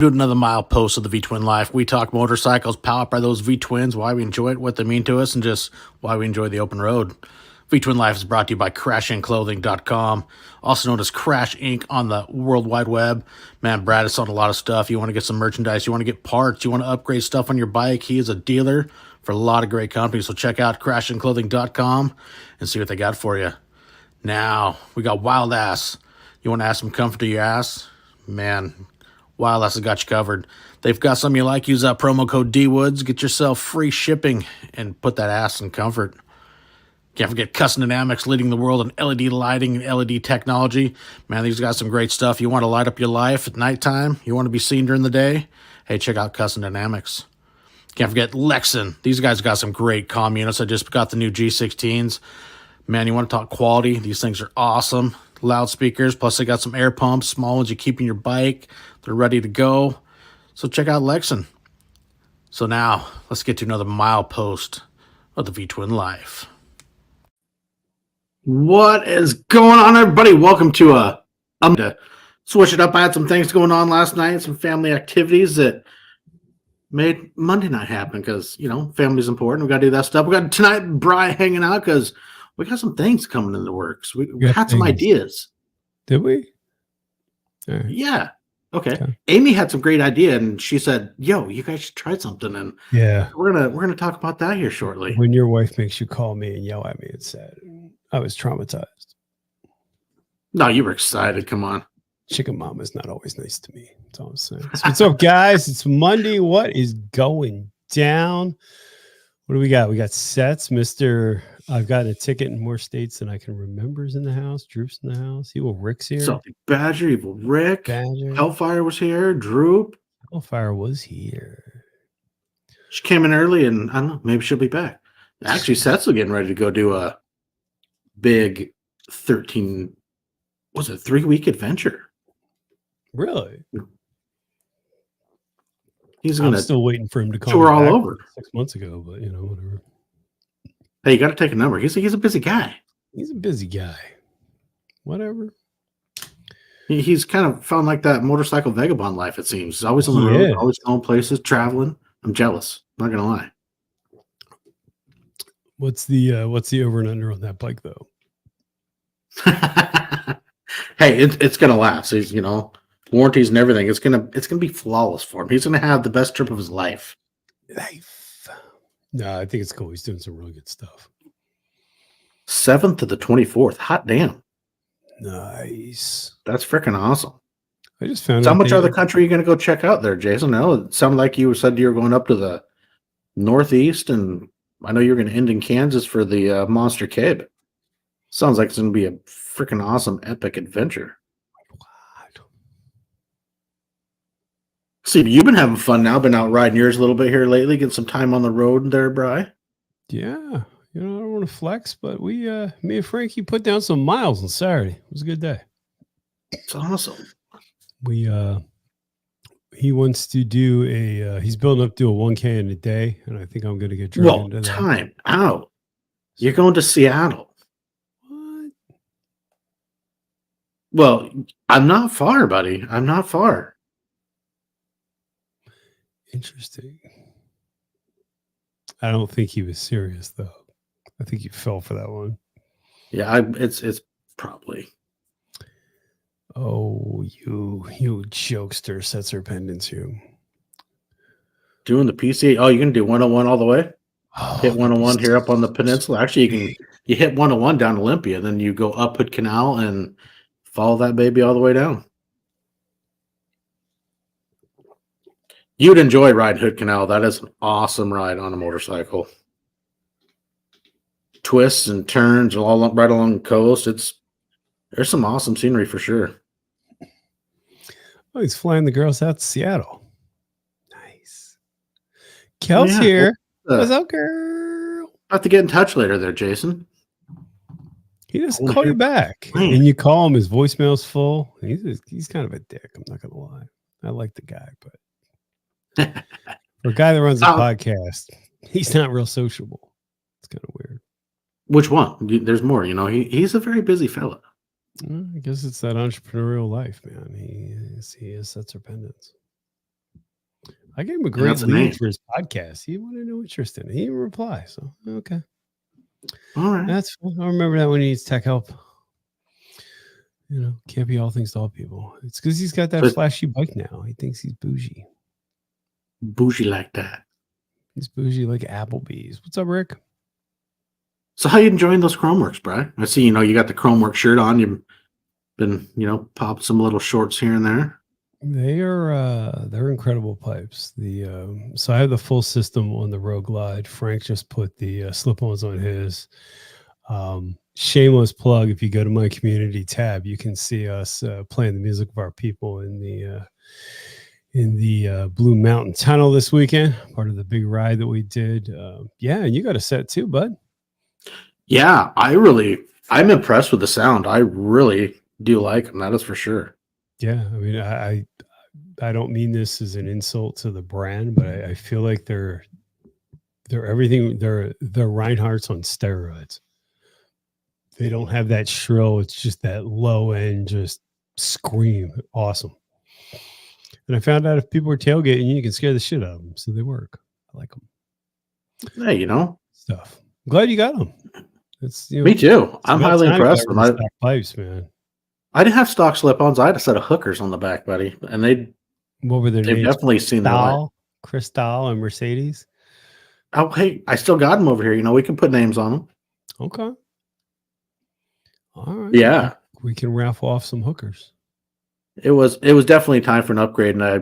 Do another mile post of the Vtwin life. We talk motorcycles powered by those V-twins, why we enjoy it, what they mean to us, and just why we enjoy the open road. Vtwin Life is brought to you by crashinclothing.com, also known as Crash Inc. on the World Wide Web. Man, Brad has sold a lot of stuff. You want to get some merchandise, you want to get parts, you want to upgrade stuff on your bike. He is a dealer for a lot of great companies, so check out crashinclothing.com and see what they got for you. Now, we got Wild Ass. You want to add some comfort to your ass? Man, Wild Ass has got you covered. They've got something you like. Use that promo code DWoods. Get yourself free shipping and put that ass in comfort. Can't forget Custom Dynamics, leading the world in LED lighting and LED technology. Man, these got some great stuff. You want to light up your life at nighttime? You want to be seen during the day? Hey, check out Custom Dynamics. Can't forget Lexan. These guys got some great comm units. I just got the new G16s. Man, you want to talk quality? These things are awesome. Loudspeakers, plus they got some air pumps, small ones you keep in your bike. They're ready to go. So check out Lexan. So now, let's get to another milepost of the Vtwin life. What is going on, everybody? Welcome to to switch it up. I had some things going on last night, some family activities that made Monday night happen because, you know, family's important. We got to do that stuff. We got tonight, Bri hanging out because we got some things coming in the works. We had some ideas. Did we? Right. Yeah. Okay. Amy had some great idea, and she said, "Yo, you guys should try something." And yeah, we're gonna talk about that here shortly. When your wife makes you call me and yell at me, it's sad. I was traumatized. No, you were excited. Come on. Chicken Mama's not always nice to me. That's all I'm saying. So what's up, guys? It's Monday. What is going down? What do we got? We got sets. Mr. I've gotten a ticket in more states than I can remember is in the house. Droop's in the house. Evil Rick's here. Something Badger, Evil Rick. Badger. Hellfire was here. Droop. Hellfire was here. She came in early, and I don't know. Maybe she'll be back. Actually, Seth's getting ready to go do a big 3-week adventure. Really? I'm still waiting for him to call. We're all over 6 months ago, but you know, whatever. Hey, you got to take a number. He's a busy guy. He's a busy guy. Whatever. He's kind of found like that motorcycle vagabond life. It seems he's always on the road, always going places, traveling. I'm jealous. I'm not gonna lie. What's the over and under on that bike though? Hey, it's gonna last. He's, you know, warranties and everything. It's gonna be flawless for him. He's gonna have the best trip of his life. No, I think it's cool. He's doing some really good stuff. 7th to the 24th. Hot damn. Nice. That's freaking awesome. I just found out. How much other country are you going to go check out there, Jason? No, it sounded like you said you were going up to the Northeast, and I know you're going to end in Kansas for the Monster Cabe. Sounds like it's going to be a freaking awesome, epic adventure. See, you've been having fun now. Been out riding yours a little bit here lately. Getting some time on the road there, Bri. Yeah. You know, I don't want to flex, but me and Frankie put down some miles on Saturday. It was a good day. It's awesome. He wants to do he's building up to do a 1K in a day, and I think I'm going to get dragged into that. Time out. You're going to Seattle. What? Well, I'm not far, buddy. I'm not far. Interesting. I don't think he was serious though. I think you fell for that one. Yeah, it's probably. Oh, you jokester, sets or pendants, you. Doing the PC. Oh, you're gonna do 101 all the way? Hit 101 here up on the peninsula. Actually, you hit 101 down Olympia, then you go up Hood Canal and follow that baby all the way down. You'd enjoy riding Hood Canal. That is an awesome ride on a motorcycle. Twists and turns all right along the coast. There's some awesome scenery for sure. Oh, he's flying the girls out to Seattle. Nice. Kel's here. What's up, girl? I'll have to get in touch later there, Jason. He just called you back. And you call him, his voicemail's full. He's kind of a dick, I'm not gonna lie. I like the guy, but for a guy that runs a podcast, he's not real sociable. It's kind of weird. Which one? There's more. You know, he's a very busy fella. I guess it's that entrepreneurial life, man. He has sets or pendants. I gave him a great lead for his podcast. He wanted no interest in it. He didn't reply. So, okay. All right. That's fine. I remember that when he needs tech help. Can't be all things to all people. It's because he's got that flashy bike now. He thinks he's bougie. Bougie like that. He's bougie like Applebee's. What's up, Rick? So how you enjoying those Chromeworks, Brian? I see, you got the Chromework shirt on. You've been, popped some little shorts here and there. They're incredible pipes. So I have the full system on the roadglide. Frank just put the slip-ons on his. Shameless plug. If you go to my community tab, you can see us playing the music of our people in the Blue Mountain Tunnel this weekend, part of the big ride that we did. And you got a set too, bud. Yeah, I'm impressed with the sound. I really do like them. That is for sure. Yeah, I mean, I don't mean this as an insult to the brand, but I feel like they're everything. They're Reinhardt's on steroids. They don't have that shrill. It's just that low end, just scream. Awesome. And I found out if people are tailgating, you can scare the shit out of them. So they work. I like them. Hey, stuff. I'm glad you got them. Me too. I'm highly impressed with my pipes, man. I didn't have stock slip-ons. I had a set of hookers on the back, buddy. And what were their names? They've definitely seen the light. Cristal and Mercedes. Oh, hey, I still got them over here. We can put names on them. Okay. All right. Yeah. We can raffle off some hookers. It was definitely time for an upgrade, and I,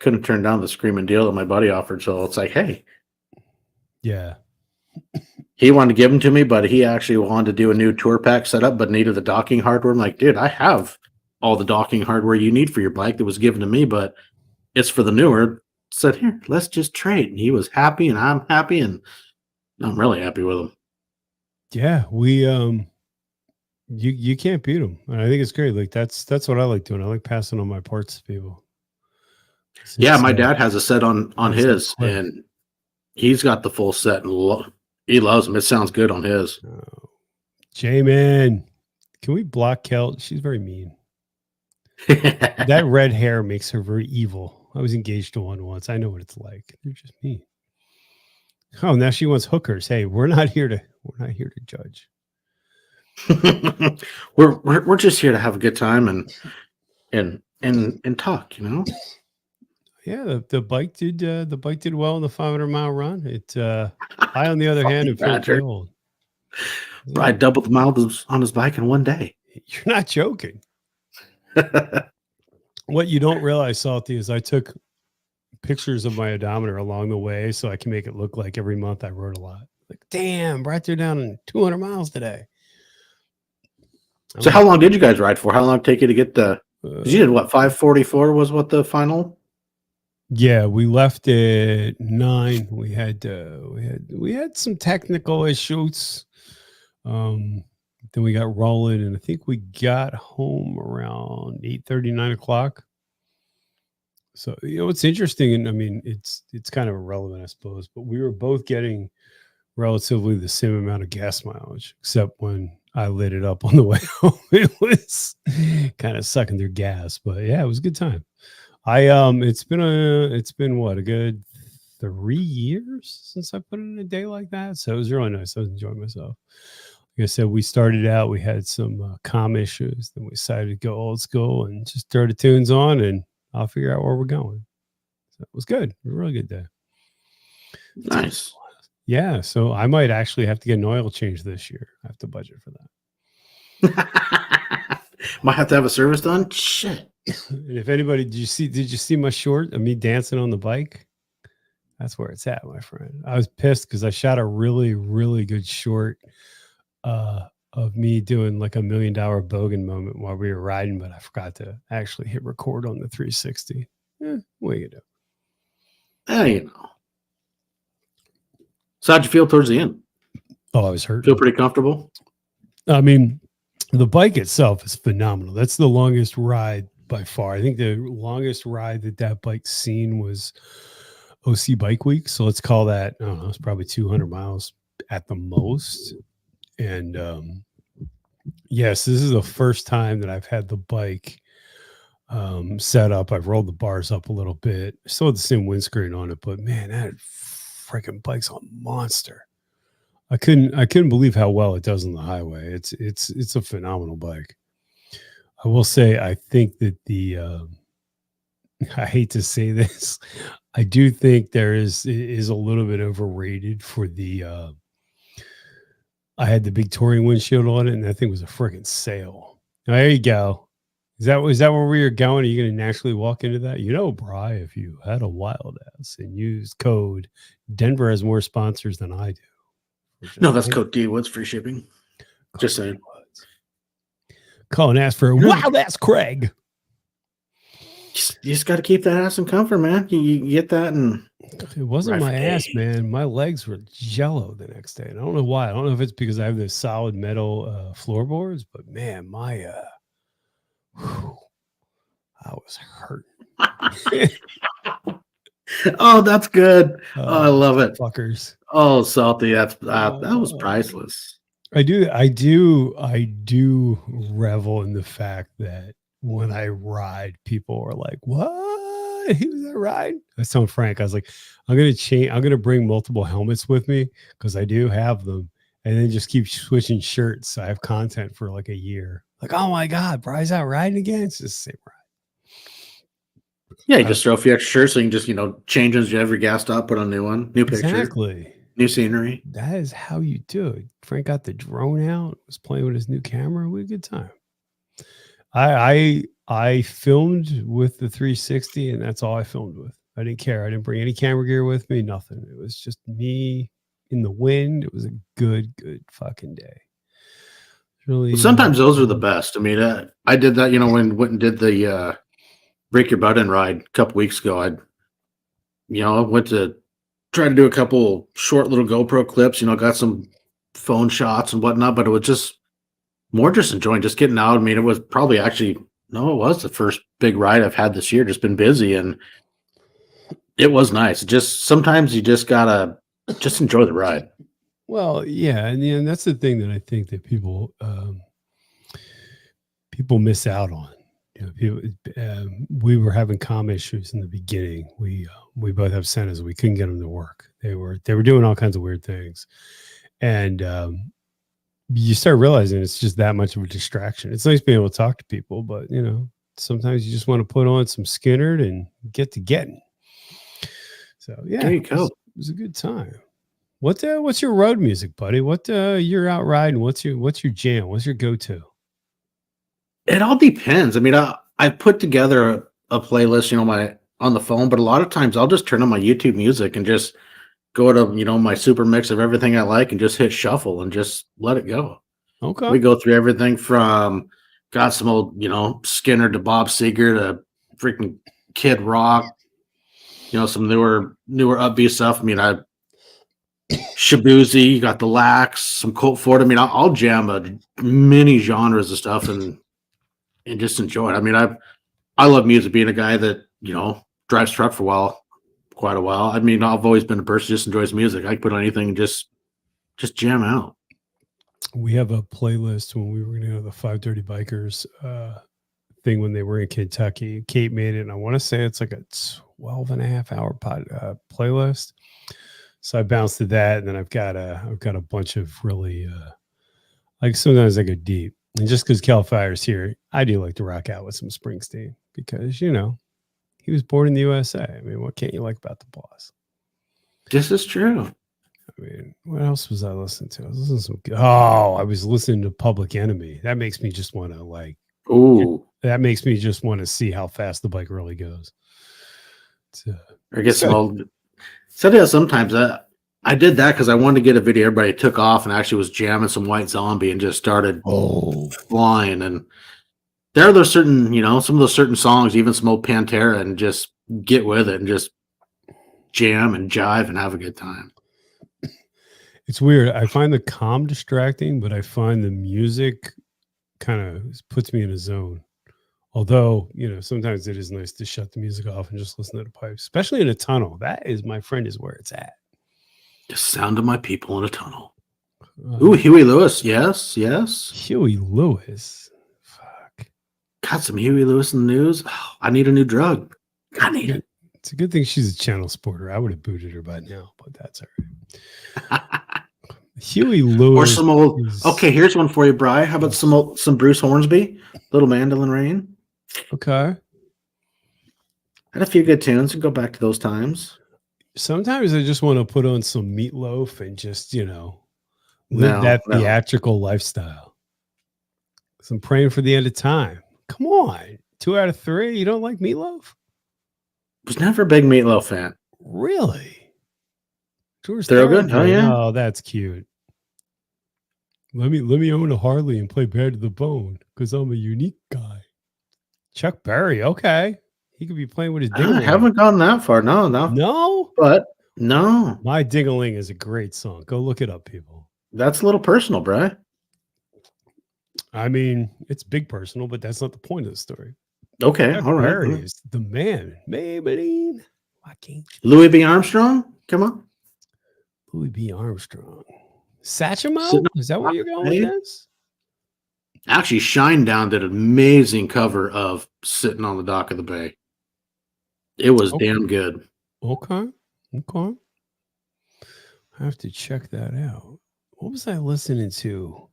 couldn't turn down the screaming deal that my buddy offered. So it's like, hey. Yeah. He wanted to give them to me, but he actually wanted to do a new tour pack setup, but needed the docking hardware. I'm like, dude, I have all the docking hardware you need for your bike that was given to me, but it's for the newer. Said, here, let's just trade. And he was happy, and I'm happy, and I'm really happy with him. Yeah, we you can't beat them, and I think it's great. Like that's what I like doing. I like passing on my parts to people. Yeah, my dad has a set on his, and he's got the full set, and he loves them. It sounds good on his. Oh. J-Man, can we block Kelt? She's very mean. That red hair makes her very evil. I was engaged to one once. I know what it's like. They're just mean. Oh, now she wants hookers. Hey, we're not here to judge. we're just here to have a good time and talk, Yeah, the bike did well in the 500-mile run. I on the other hand am very old. Probably doubled the miles on his bike in one day. You're not joking. What you don't realize, Salty, is I took pictures of my odometer along the way so I can make it look like every month I rode a lot. Like, damn, right there down in 200 miles today. So how long did you guys ride for? How long did it take you to get the you did what, 5:44 was what the final? Yeah, we left at 9. We had some technical issues. Then we got rolling, and I think we got home around 8:30, 9 o'clock. So it's interesting, and I mean it's kind of irrelevant, I suppose, but we were both getting relatively the same amount of gas mileage, except when I lit it up on the way home. It was kind of sucking their gas, but yeah, it was a good time. It's been what, a good 3 years since I put in a day like that, so it was really nice. I was enjoying myself. Like I said, we started out, we had some comm issues, then we decided to go old school and just throw the tunes on, and I'll figure out where we're going. So it was good. It was a really good day. Nice. Yeah, so I might actually have to get an oil change this year. I have to budget for that. Might have to have a service done. Shit. And if anybody, did you see my short of me dancing on the bike? That's where it's at, my friend. I was pissed because I shot a really, really good short of me doing like $1 million bogan moment while we were riding, but I forgot to actually hit record on the 360. What you do? So how'd you feel towards the end? Oh, I was hurt. Feel pretty comfortable? I mean, the bike itself is phenomenal. That's the longest ride by far. I think the longest ride that bike's seen was OC Bike Week. So let's call that, I don't know, it's probably 200 miles at the most. And yes, this is the first time that I've had the bike setup. I've rolled the bars up a little bit. Still had the same windscreen on it, but man, that freaking bike's a monster. I couldn't believe how well it does on the highway. It's a phenomenal bike. I will say, I think that I hate to say this, I do think there is a little bit overrated for the. I had the big touring windshield on it, and that thing was a freaking sail. Now, there you go. Is that where we were going? Are you going to naturally walk into that? You know, Bri, if you had a wild ass and used code, Denver has more sponsors than I do. No, that's code D. What's free shipping? Just saying. Call and ask for a wild ass Craig. You just got to keep that ass in comfort, man. You get that, and it wasn't my ass, man. My legs were jello the next day, and I don't know why. I don't know if it's because I have those solid metal floorboards, but man, my I was hurting. Oh, that's good. Oh, I love it, fuckers. Oh, salty. That was priceless. I do revel in the fact that when I ride, people are like, "What? He was that ride?" I was telling Frank, I was like, I'm gonna bring multiple helmets with me because I do have them, and then just keep switching shirts. So I have content for like a year. Like, oh my God, Bry's out riding again. It's just the same ride. Yeah, you just throw a few extra shirts so you can just, change as you every gas stop, put on a new one, new picture. Exactly. New scenery. That is how you do it. Frank got the drone out, was playing with his new camera. We had a good time. I filmed with the 360, and that's all I filmed with. I didn't care. I didn't bring any camera gear with me, nothing. It was just me in the wind. It was a good fucking day. Really. Sometimes those are the best. I mean, I did that, when went and did the break your butt in ride a couple weeks ago. I went to try to do a couple short little GoPro clips, got some phone shots and whatnot, but it was just more just enjoying just getting out. I mean, it was probably it was the first big ride I've had this year. Just been busy, and it was nice. Just sometimes you just gotta just enjoy the ride. Well, yeah, and that's the thing that I think that people miss out on. We were having comm issues in the beginning. We both have centers. We couldn't get them to work. They were doing all kinds of weird things, and you start realizing it's just that much of a distraction. It's nice being able to talk to people, but sometimes you just want to put on some Skinnerd and get to getting. So yeah, there you go. It was a good time. What's your road music, buddy? What you're out riding? What's your jam? What's your go-to? It all depends. I mean, I put together a playlist, on the phone, but a lot of times I'll just turn on my YouTube music and just go to, my super mix of everything I like and just hit shuffle and just let it go. Okay. We go through everything from got some old, Skinner to Bob Seger to freaking Kid Rock, some newer upbeat stuff. I mean, Shabuzi, you got the Lax, some Colt Ford. I mean, I'll jam many genres of stuff and just enjoy it. I mean, I love music, being a guy that, drives truck for quite a while. I mean, I've always been a person who just enjoys music. I can put on anything and just jam out. We have a playlist when we were going to go to the 530 Bikers thing when they were in Kentucky. Kate made it, and I want to say it's like a 12.5-hour playlist. So I bounced to that, and then I've got a bunch of really like sometimes I go deep. And just because Cal Fire's here, I do like to rock out with some Springsteen because he was born in the USA. I mean, what can't you like about the boss? This is true. I mean, what else was I listening to? I was listening to Public Enemy. That makes me just want to that makes me just want to see how fast the bike really goes. I guess sometimes I did that because I wanted to get a video. Everybody took off and actually was jamming some White Zombie and just started flying. And there are those certain, some of those certain songs, even some old Pantera, and just get with it and just jam and jive and have a good time. It's weird. I find the comm distracting, but I find the music kind of puts me in a zone. Although, sometimes it is nice to shut the music off and just listen to the pipes, especially in a tunnel. That is, my friend, is where it's at. The sound of my people in a tunnel. Ooh, Huey Lewis. Yes. Huey Lewis. Fuck. God, some Huey Lewis in the news. Oh, I need a new drug. I need it. It's a good thing she's a channel sporter. I would have booted her by now, but that's all right. Huey Lewis. Or some old. Okay, here's one for you, Bri. How about some Bruce Hornsby, Little Mandolin Rain? Okay. Had a few good tunes and go back to those times. Sometimes I just want to put on some Meatloaf and just, live that theatrical lifestyle. So I'm praying for the end of time. Come on. 2 out of 3. You don't like Meatloaf? Was never a big Meatloaf fan. Really? George Thorogood? Oh, yeah. Oh, that's cute. Let me own a Harley and play Bad to the Bone because I'm a unique guy. Chuck Berry. Okay. He could be playing with his ding-a-ling. I haven't gone that far. No. But no. My Ding-a-ling is a great song. Go look it up, people. That's a little personal, Bri. I mean, it's big personal, but that's not the point of the story. Okay, Chuck all right. Berry is the man. Maybelline. Why can't you? Louis B. Armstrong? Come on. Louis B. Armstrong. Satchmo? Is that where you're going with this? Actually, Shinedown did an amazing cover of Sitting on the Dock of the Bay. It was damn good. Okay. I have to check that out. What was I listening to?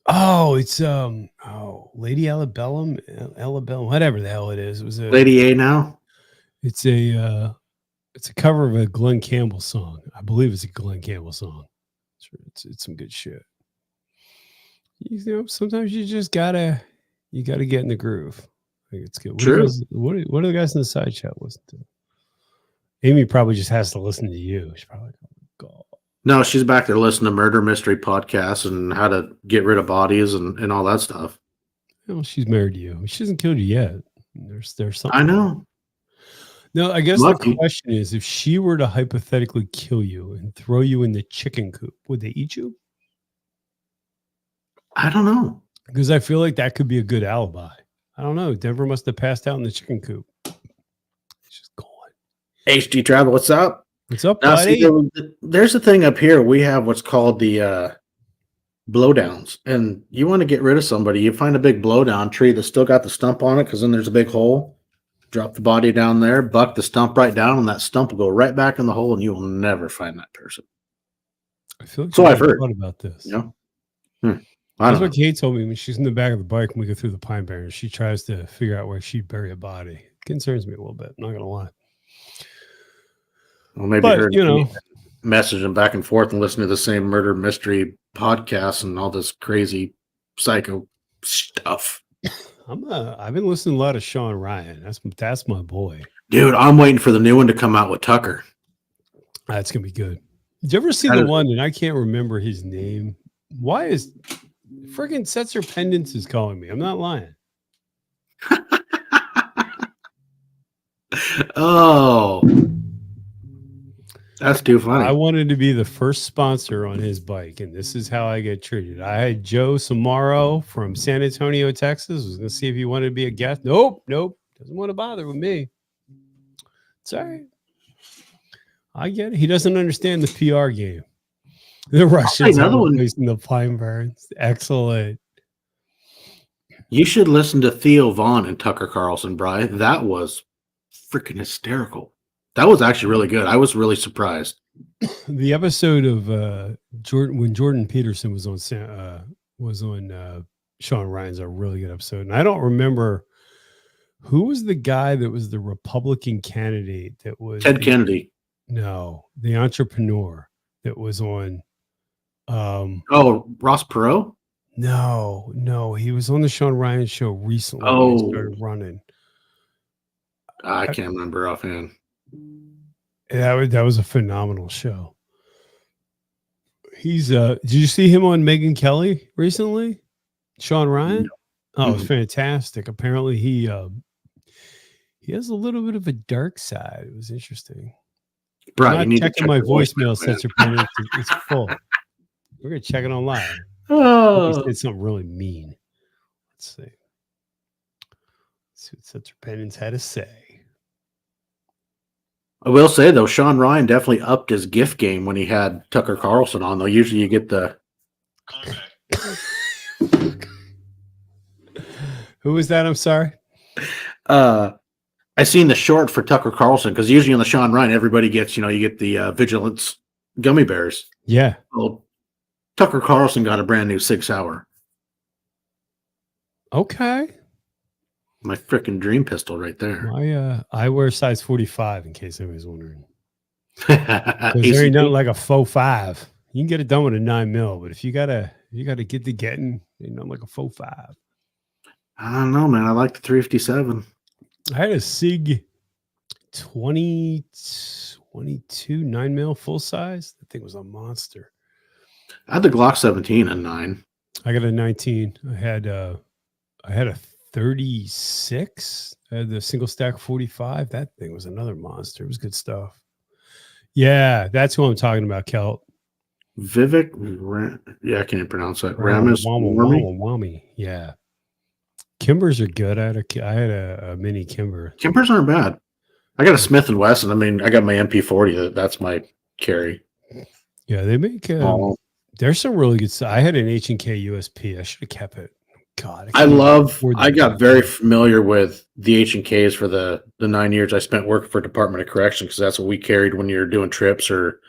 Oh, it's Lady Alabellum, whatever the hell it is. It was a Lady A now. It's a cover of a Glenn Campbell song. I believe it's a Glenn Campbell song. It's some good shit. Sometimes you just gotta get in the groove. I think it's good. True. What do the guys in the side chat listen to? Amy probably just has to listen to you. She's probably like, oh my God. No, she's back there listening to murder mystery podcasts and how to get rid of bodies and all that stuff. Well, she's married to you. She hasn't killed you yet. There's something. I know. No, I guess the question is, if she were to hypothetically kill you and throw you in the chicken coop, would they eat you? I don't know. Because I feel like that could be a good alibi. I don't know. Denver must have passed out in the chicken coop. It's just gone. HD Travel, what's up? What's up, now, buddy? See, there's a thing up here. We have what's called the blowdowns. And you want to get rid of somebody, you find a big blowdown tree that's still got the stump on it because then there's a big hole. Drop the body down there, buck the stump right down, and that stump will go right back in the hole, and you will never find that person. I feel like so I've heard about this. That's what Kate told me when she's in the back of the bike when we go through the pine barrens. She tries to figure out where she'd bury a body. It concerns me a little bit. I'm not gonna lie. Well, maybe messaging back and forth and listening to the same murder mystery podcasts and all this crazy psycho stuff. I've been listening to a lot of Sean Ryan. That's my boy. Dude, I'm waiting for the new one to come out with Tucker. That's gonna be good. Did you ever see the one, and I can't remember his name? Why is freaking Setzer Pendants is calling me? I'm not lying. Oh, that's too funny. I wanted to be the first sponsor on his bike, and this is how I get treated. I had Joe Samaro from San Antonio, Texas. I was going to see if he wanted to be a guest. Nope. Doesn't want to bother with me. It's all right. I get it. He doesn't understand the PR game. The Russians are placing the pine barrens. Excellent. You should listen to Theo Vaughn and Tucker Carlson, Bri. That was freaking hysterical. That was actually really good. I was really surprised. The episode of when Jordan Peterson was on Sean Ryan's a really good episode. And I don't remember who was the guy that was the Republican candidate that was Ted Kennedy. No, the entrepreneur that was on Ross Perot? No, he was on the Sean Ryan show recently. He started running. I can't remember offhand. That was a phenomenal show. He's did you see him on Megyn Kelly recently? Sean Ryan? No. Oh, it was fantastic. Apparently he has a little bit of a dark side. It was interesting. Right, I'm not checking my voicemail sensor pin. It's full. We're gonna check it online. He said something really mean. Let's see. Let's see what Sensor Pendants had to say. I will say though, Sean Ryan definitely upped his gift game when he had Tucker Carlson on. Though usually you get the Who was that? I'm sorry. I seen the short for Tucker Carlson because usually on the Sean Ryan, everybody gets, you get the Vigilance gummy bears. Yeah. Well, Tucker Carlson got a brand new 6-hour. Okay. My freaking dream pistol right there. I wear size 45 in case anybody's wondering. Because there ain't nothing like a faux 5. You can get it done with a 9mm, but if you gotta get to getting, ain't nothing like a faux 5. I don't know, man. I like the 357. I had a SIG 2022 9mm full size. That thing was a monster. I had the Glock 17 and 9. I got a 19. I had a 36. I had the single stack 45. That thing was another monster. It was good stuff. Yeah, that's who I'm talking about, Kelt. Vivek, yeah, I can't pronounce that. Wami. Yeah. Kimbers are good. I had a mini Kimber. Kimbers aren't bad. I got a Smith & Wesson. I mean, I got my MP40. That's my carry. Yeah, they make there's some really good stuff. I had an H&K USP. I should have kept it. God, I got very familiar with the H&Ks for the 9 years I spent working for Department of Correction, because that's what we carried when you're doing trips or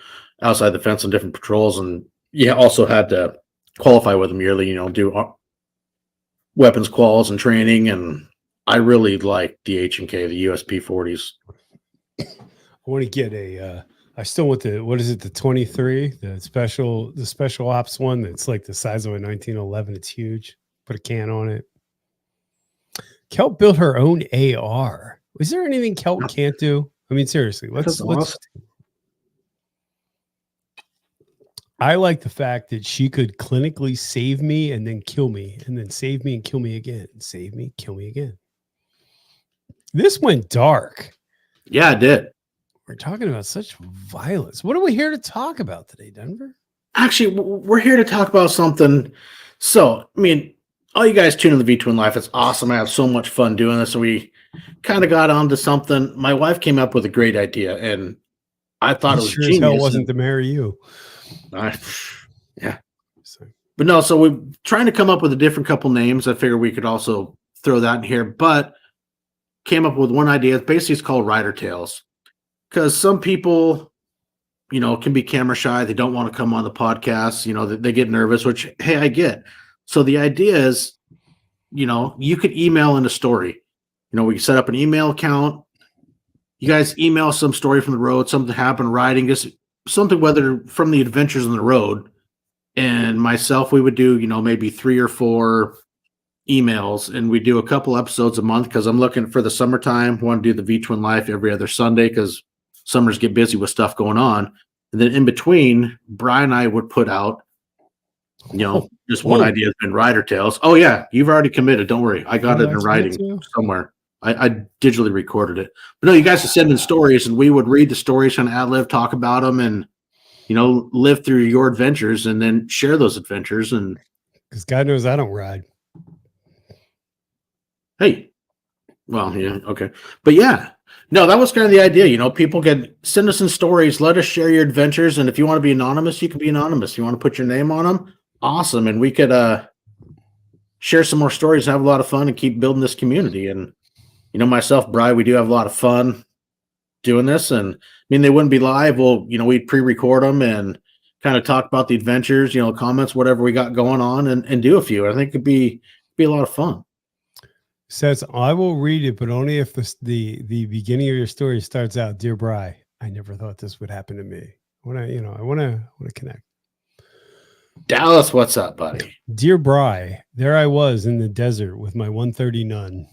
outside the fence on different patrols. And you also had to qualify with them yearly, do weapons quals and training. And I really like the H&K, the USP 40s. I want to get I still want the 23, the special ops one that's like the size of a 1911. It's huge. Put a can on it. Kelt built her own AR. Is there anything Kelt can't do? I mean, seriously, let's. I like the fact that she could clinically save me and then kill me, and then save me and kill me again, save me, kill me again. This went dark. Yeah, it did. We're talking about such violence. What are we here to talk about today, Denver? Actually, we're here to talk about something. So, I mean, all you guys tune in the Vtwin Life. It's awesome. I have so much fun doing this. And we kind of got onto something. My wife came up with a great idea, and I thought it was genius. Hell wasn't to marry you. Yeah. But no, so we're trying to come up with a different couple names. I figured we could also throw that in here, but came up with one idea. Basically, it's called Rider Tales, because some people, can be camera shy. They don't want to come on the podcast. They get nervous, which, hey, I get. So the idea is, you could email in a story. We set up an email account. You guys email some story from the road, something happened riding, just something, whether from the adventures on the road. And myself, we would do, maybe 3 or 4 emails, and we do a couple episodes a month, because I'm looking for the summertime. I want to do the Vtwin Life every other Sunday, because summers get busy with stuff going on. And then in between, Brian and I would put out, just one idea has been Rider Tales. Oh yeah, you've already committed. Don't worry, I got it in writing somewhere. I digitally recorded it. But no, you guys are sending stories, and we would read the stories on ad-lib, talk about them, and live through your adventures, and then share those adventures. And because God knows I don't ride. Hey, well, yeah, okay, but yeah, no, that was kind of the idea. People can send us in stories, let us share your adventures, and if you want to be anonymous, you can be anonymous. If you want to put your name on them, awesome, and we could share some more stories, have a lot of fun, and keep building this community. And myself, Bri, we do have a lot of fun doing this. And I mean, they wouldn't be live. Well, we'd pre-record them and kind of talk about the adventures, comments, whatever we got going on, and do a few. I think it'd be a lot of fun. Says, I will read it, but only if the beginning of your story starts out, "Dear Bri, I never thought this would happen to me." I want to connect. Dallas, what's up, buddy? Dear Bri, there I was in the desert with my 130 Nunn.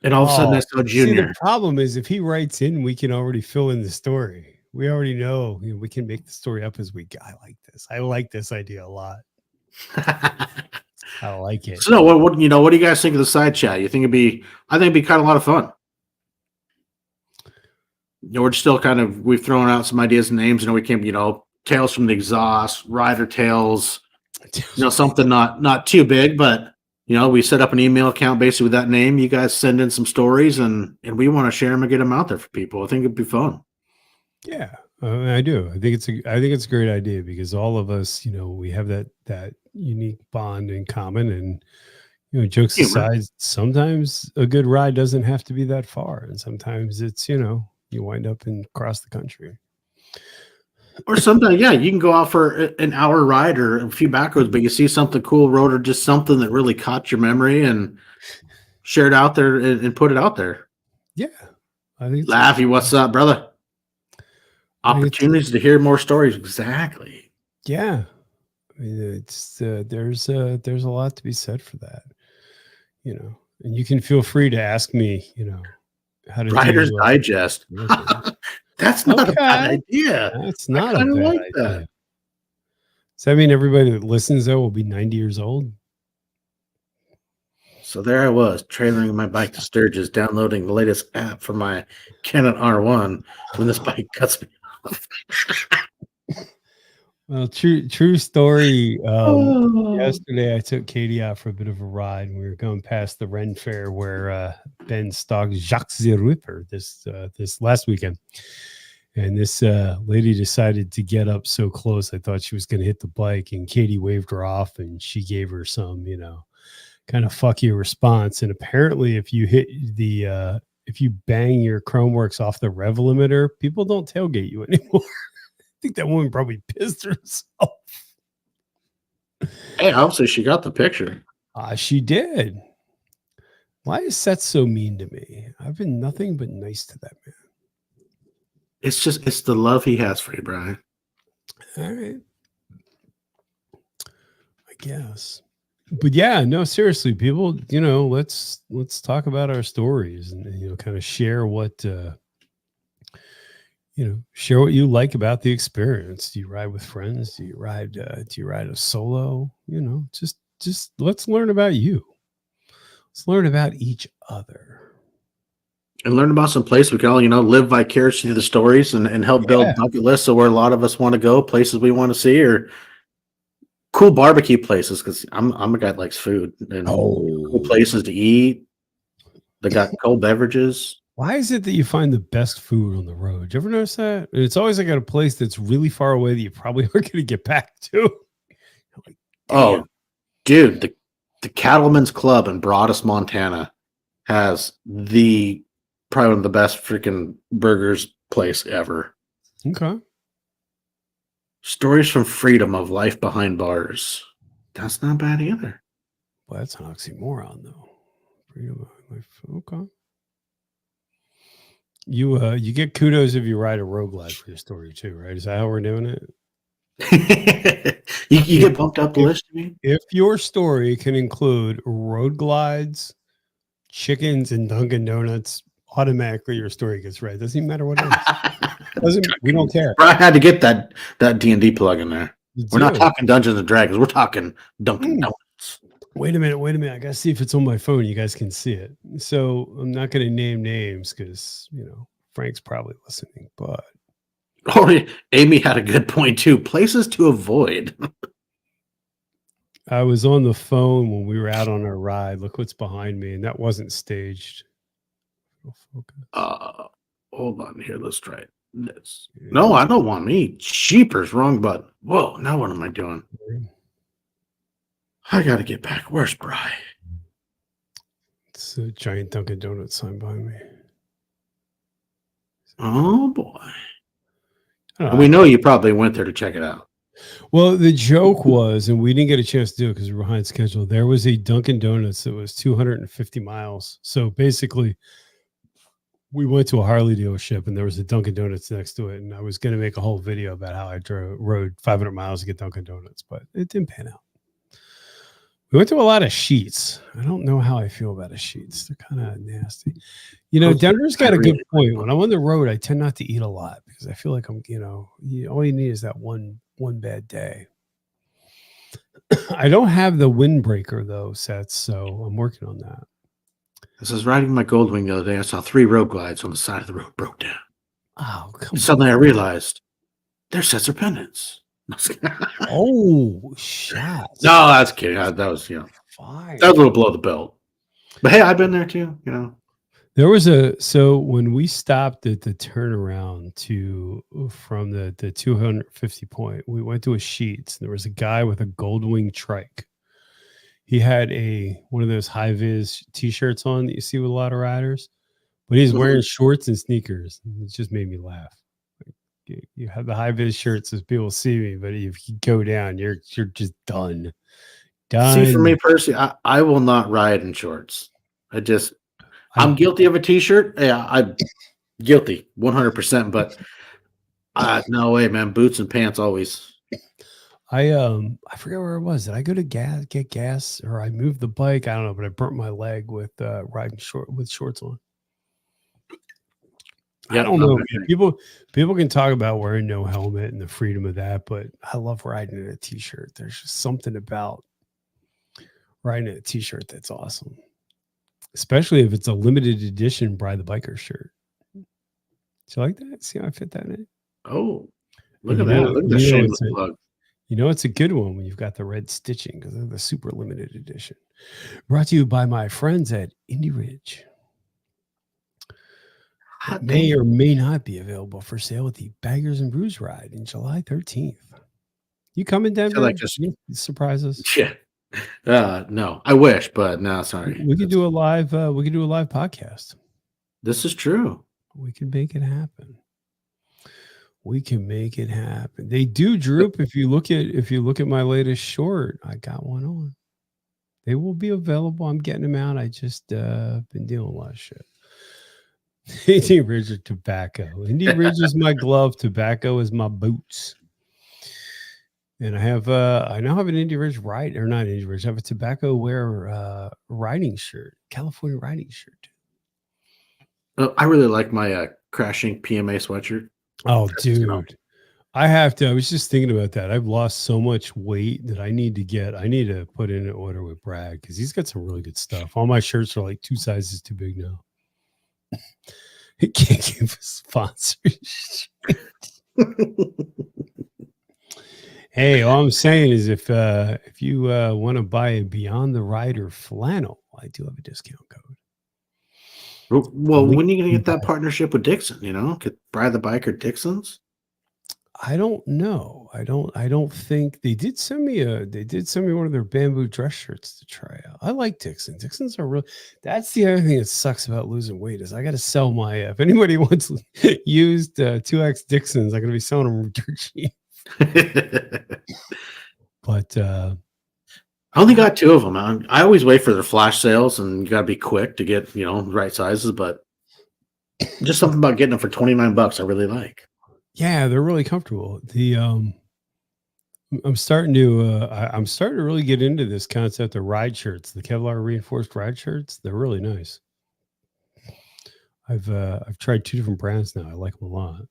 And all of a sudden, I saw Junior. See, the problem is, if he writes in, we can already fill in the story. We already know, we can make the story up as we go. I like this. I like this idea a lot. I like it. So, what do you guys think of the side chat? You think I think it'd be kind of a lot of fun. We're still we've thrown out some ideas and names. We came, Tales from the Exhaust, Rider Tales, something not too big, but we set up an email account basically with that name. You guys send in some stories, and we want to share them and get them out there for people. I think it'd be fun. Yeah, I do. I think it's a great idea, because all of us, we have that unique bond in common, and Jokes Humor. aside, sometimes a good ride doesn't have to be that far, and sometimes it's you wind up across the country. Or sometimes, yeah, you can go out for an hour ride or a few back roads, but you see something cool road or just something that really caught your memory and share it out there and put it out there. Yeah, I think Laffy, what's up, brother? Opportunities to hear more stories. Exactly. Yeah, I mean, it's there's a lot to be said for that, and you can feel free to ask me, how to Writer's do. Digest. That's not a bad idea. That's I not a kind of bad like idea. that. Does that mean everybody that listens though will be 90 years old? So there I was, trailering my bike to Sturgis, downloading the latest app for my Canon R1 when this bike cuts me off. Well, true story. Oh. Yesterday I took Katie out for a bit of a ride, and we were going past the Ren Fair where Ben stalked Jacques the Ripper this last weekend. And this lady decided to get up so close, I thought she was going to hit the bike, and Katie waved her off, and she gave her some, kind of fuck you response. And apparently, if you if you bang your Chromeworks off the rev limiter, people don't tailgate you anymore. I think that woman probably pissed herself. Hey, obviously she got the picture. She did. Why is Seth so mean to me? I've been nothing but nice to that man. It's the love he has for you, Brian. All right. I guess. But yeah, no, seriously, people, let's talk about our stories and kind of share what share what you like about the experience. Do you ride with friends? Do you ride a solo? Just let's learn about you. Let's learn about each other. And learn about some place we can all, live vicariously through the stories and help build bucket lists of where a lot of us want to go, places we want to see, or cool barbecue places, because I'm a guy that likes food and cool places to eat. They got cold beverages. Why is it that you find the best food on the road? Did you ever notice that? And it's always like at a place that's really far away that you probably aren't going to get back to. Like, oh, dude, the Cattleman's Club in Broadus, Montana has probably one of the best freaking burgers place ever. Okay. Stories from freedom of life behind bars. That's not bad either. Well, that's an oxymoron, though. Freedom of life. Okay. You get kudos if you ride a roadglide for your story too, right? Is that how we're doing it? you get bumped up the list, you mean? If your story can include road glides, chickens, and Dunkin' Donuts, automatically your story gets read. Doesn't matter what it is. We don't care. I had to get that D&D plug in there. We're not talking Dungeons and Dragons. We're talking Dunkin' Donuts. Wait a minute. I gotta see if it's on my phone. You guys can see it. So I'm not gonna name names because Frank's probably listening. But Amy had a good point too. Places to avoid. I was on the phone when we were out on our ride. Look what's behind me, and that wasn't staged. Hold on here. Let's try this. Yeah. No, I don't want me. Cheapers, wrong button. Whoa, now what am I doing? I gotta get back. Where's Bry? It's a giant Dunkin' Donuts sign behind me. Oh boy. We know you probably went there to check it out. Well, the joke was, and we didn't get a chance to do it because we were behind schedule. There was a Dunkin' Donuts that was 250 miles. So basically, we went to a Harley dealership and there was a Dunkin' Donuts next to it. And I was going to make a whole video about how I rode 500 miles to get Dunkin' Donuts, but it didn't pan out. We went to a lot of Sheets. I don't know how I feel about a Sheets. They're kind of nasty. Denver's got a good point. When I'm on the road, I tend not to eat a lot because I feel like I'm, all you need is that one bad day. I don't have the windbreaker though, Sets, so I'm working on that. As I was riding my Goldwing the other day, I saw 3 road glides on the side of the road broke down. Oh, come on. Suddenly I realized they're sets of pendants. Oh, shots. No, that's kidding. That was, fine. That was a little below the belt. But hey, I've been there too, There was so when we stopped at the turnaround from the 250 point, we went to a Sheets. There was a guy with a Goldwing trike. he had one of those high vis t-shirts on that you see with a lot of riders, but he's wearing shorts and sneakers. It just made me laugh. You have the high vis shirts as people see me, but if you go down, you're just done. See, for Done. me personally, I will not ride in shorts. I'm I guilty of a t-shirt. Yeah, I'm guilty 100%, but no way, man. Boots and pants always. I forget where it was. Did I go to get gas, or I moved the bike? I don't know, but I burnt my leg with riding with shorts on. I Yep, don't no know. kidding. People can talk about wearing no helmet and the freedom of that, but I love riding in a t-shirt. There's just something about riding in a t-shirt that's awesome, especially if it's a limited edition Bride the Biker shirt. Do you like that? See how I fit that in? Oh, And look at that. Look at the shameless plug. it's a good one when you've got the red stitching because they're the super limited edition. Brought to you by my friends at Indie Ridge. Hot May damn. or may not be available for sale at the Baggers and Brews ride in July 13th. You come in Denver? like just surprise us. yeah. No, I wish, but no, sorry. We could do a live podcast. This is true. We can make it happen. We can make it happen. They do droop. If you look at my latest short, I got one on. They will be available. I'm getting them out. I just been doing a lot of shit. Indie Ridge or tobacco. Indie Ridge is my glove. Tobacco is my boots. And I now have an Indie Ridge or not Indie Ridge. I have a tobacco wear riding shirt, California riding shirt. I really like my crashing PMA sweatshirt. Oh, dude. I was just thinking about that. I've lost so much weight that I need to put in an order with Brad because he's got some really good stuff. All my shirts are like 2 sizes too big now. He can't give us sponsors. Hey, all I'm saying is if you want to buy a Beyond the Rider flannel, I do have a discount code. Well, when are you going to get that partnership with Dixon? Get Brad the Biker Dixon's? I don't know. I don't think they did send me one of their bamboo dress shirts to try out. I like Dixon. Dixon's are real. That's the other thing that sucks about losing weight is I got to sell my, if anybody wants used 2X Dixons, I'm going to be selling them dirt cheap. But I only got 2 of them. I always wait for their flash sales, and you got to be quick to get the right sizes. But just something about getting them for $29, I really like. Yeah, they're really comfortable. I'm starting to really get into this concept of ride shirts, the Kevlar reinforced ride shirts. They're really nice. I've tried 2 different brands now. I like them a lot.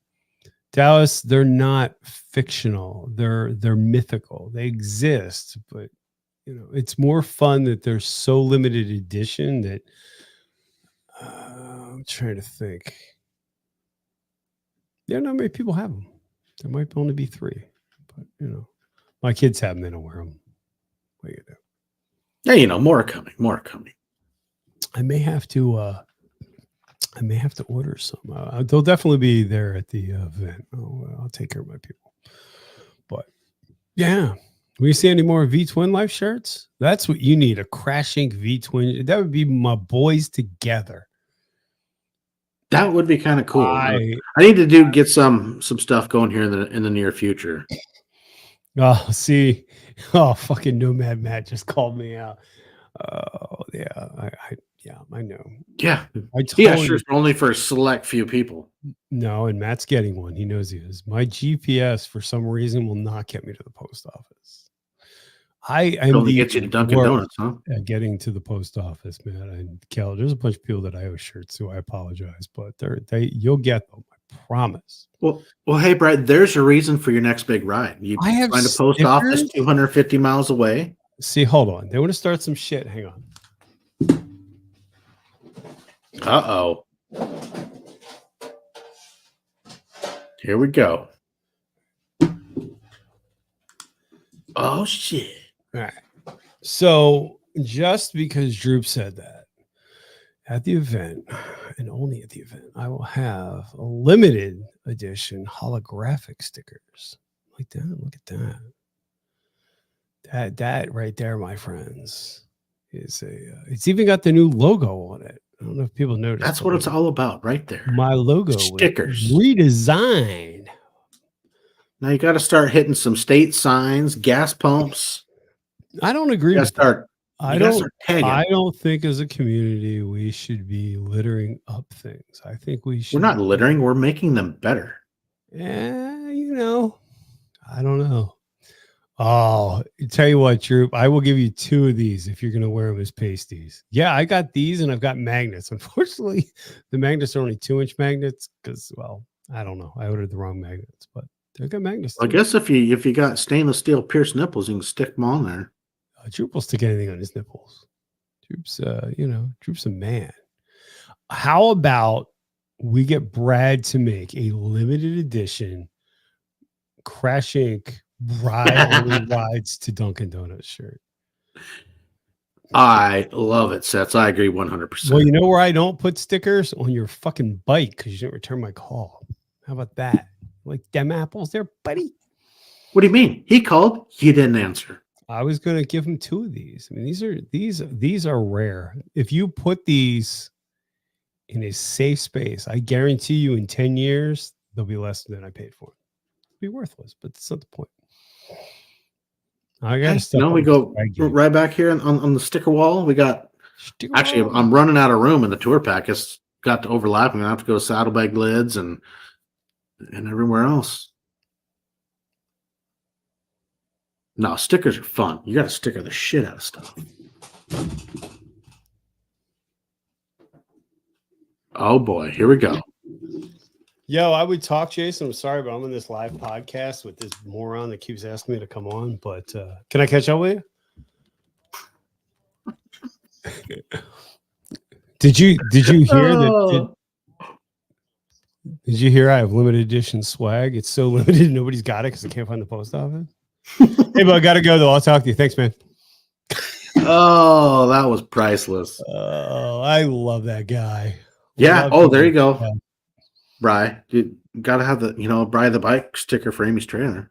Dallas, they're not fictional. They're mythical. They exist, but it's more fun that they're so limited edition that I'm trying to think. Yeah, not many people have them. There might only be 3, but my kids have them. They don't wear them. What do you do? Yeah, more are coming. More are coming. I may have to order some. They'll definitely be there at the event. I'll take care of my people. But yeah, will you see any more Vtwin Life shirts? That's what you need, a crashing Vtwin. That would be my boys together. That would be kind of cool. I need to get some stuff going here in the near future. Oh, see. Oh, fucking Nomad Matt just called me out. Oh, yeah. I know. Yeah. Shirts are only for a select few people. No, and Matt's getting one. He knows he is. My GPS, for some reason, will not get me to the post office. I am only gets you to Dunkin' Donuts, huh? Getting to the post office, man. And Kel, there's a bunch of people that I owe shirts to. I apologize, but you'll get them. I promise. Well, hey, Brad. There's a reason for your next big ride. You find a post office 250 miles away. See, hold on. They want to start some shit. Hang on. Uh-oh. Here we go. Oh, shit. All right. So just because Droop said that at the event, and only at the event, I will have a limited edition holographic stickers. Like that. Look at that. That right there, my friends, It's even got the new logo on it. I don't know if people noticed. That's what it's all about right there. My logo Stickers. redesigned. Now you got to start hitting some state signs, gas pumps. I don't agree with that. I don't think as a community we should be littering up things. I think we should. We're not littering. We're making them better. I don't know. Oh, tell you what, Troop, I will give you 2 of these if you're going to wear them as pasties. Yeah, I got these and I've got magnets. Unfortunately, the magnets are only 2-inch magnets because, well, I don't know. I ordered the wrong magnets, but they've got magnets. I guess if you got stainless steel pierced nipples, you can stick them on there. Troop will stick anything on his nipples. Troop's a man. How about we get Brad to make a limited edition Crash Inc. Ride only rides to Dunkin' Donuts shirt? I love it, Sets. I agree 100%. Well, you know where I don't put stickers? On your fucking bike because you didn't return my call. How about that? Like them apples there, buddy? What do you mean? He called, you didn't answer. I was going to give him 2 of these. I mean, these are rare. If you put these in a safe space, I guarantee you in 10 years, they'll be less than I paid for them. It'll be worthless, but that's not the point. I got to we go right back here on the sticker wall. We got actually, I'm running out of room in the tour pack. It's got to overlap. I'm gonna have to go saddlebag lids and everywhere else. No, stickers are fun. You got to sticker the shit out of stuff. Oh boy, here we go. Yo, I would talk, Jason. I'm sorry, but I'm on this live podcast with this moron that keeps asking me to come on. But can I catch up with you? Did you hear that? Did you hear I have limited edition swag? It's so limited, nobody's got it because I can't find the post office. Hey, but I gotta go though. I'll talk to you. Thanks, man. Oh, that was priceless. Oh, I love that guy. Yeah. Oh, there you go. Bri, you gotta have the Bri the bike sticker for Amy's trailer.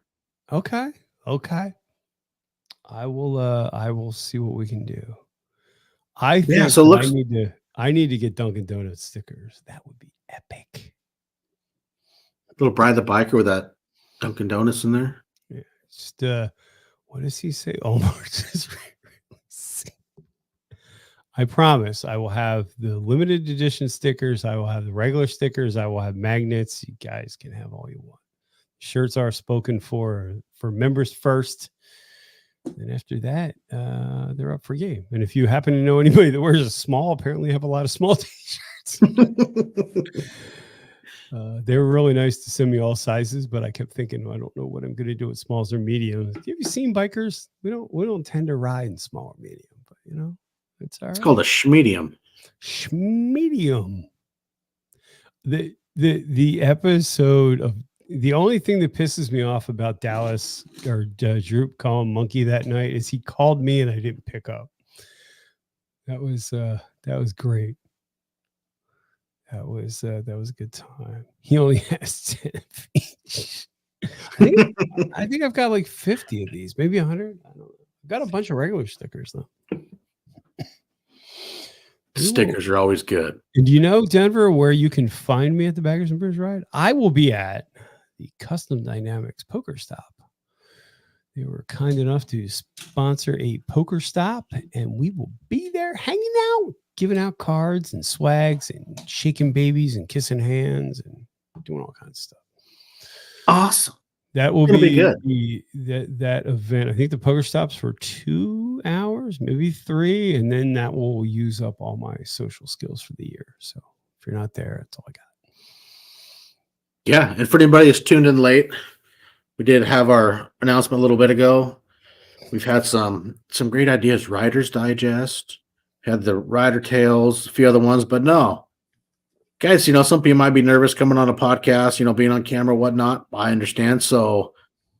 Okay. I will see what we can do. I think I need to get Dunkin' Donuts stickers. That would be epic. Little Bri the biker with that Dunkin' Donuts in there. Yeah. Just what does he say? Omar says I promise I will have the limited edition stickers. I will have the regular stickers. I will have magnets. You guys can have all you want. Shirts are spoken for members first. And after that, they're up for game. And if you happen to know anybody that wears a small, apparently have a lot of small t-shirts. They were really nice to send me all sizes, but I kept thinking, I don't know what I'm going to do with smalls or mediums. Have you seen bikers? We don't tend to ride in small or medium, but it's all right. It's called a schmedium. Schmedium. The episode of the only thing that pisses me off about Dallas or Droop calling Monkey that night is he called me and I didn't pick up. That was great. That was a good time. He only has 10 each. I think I've got like 50 of these, maybe 100. I don't know. I've got a bunch of regular stickers though. Stickers are always good. And do you know, Denver, where you can find me at the Baggers and Brews Ride? I will be at the Custom Dynamics Poker Stop. They were kind enough to sponsor a poker stop, and we will be there hanging out, giving out cards and swags and shaking babies and kissing hands and doing all kinds of stuff. Awesome. That will be good. That event. I think the poker stops for 2 hours, maybe 3, and then that will use up all my social skills for the year. So if you're not there, that's all I got. Yeah, and for anybody that's tuned in late, we did have our announcement a little bit ago. We've had some great ideas. Riders Digest, had the Rider Tales, a few other ones, but no. Guys, some people might be nervous coming on a podcast, being on camera, whatnot. I understand. So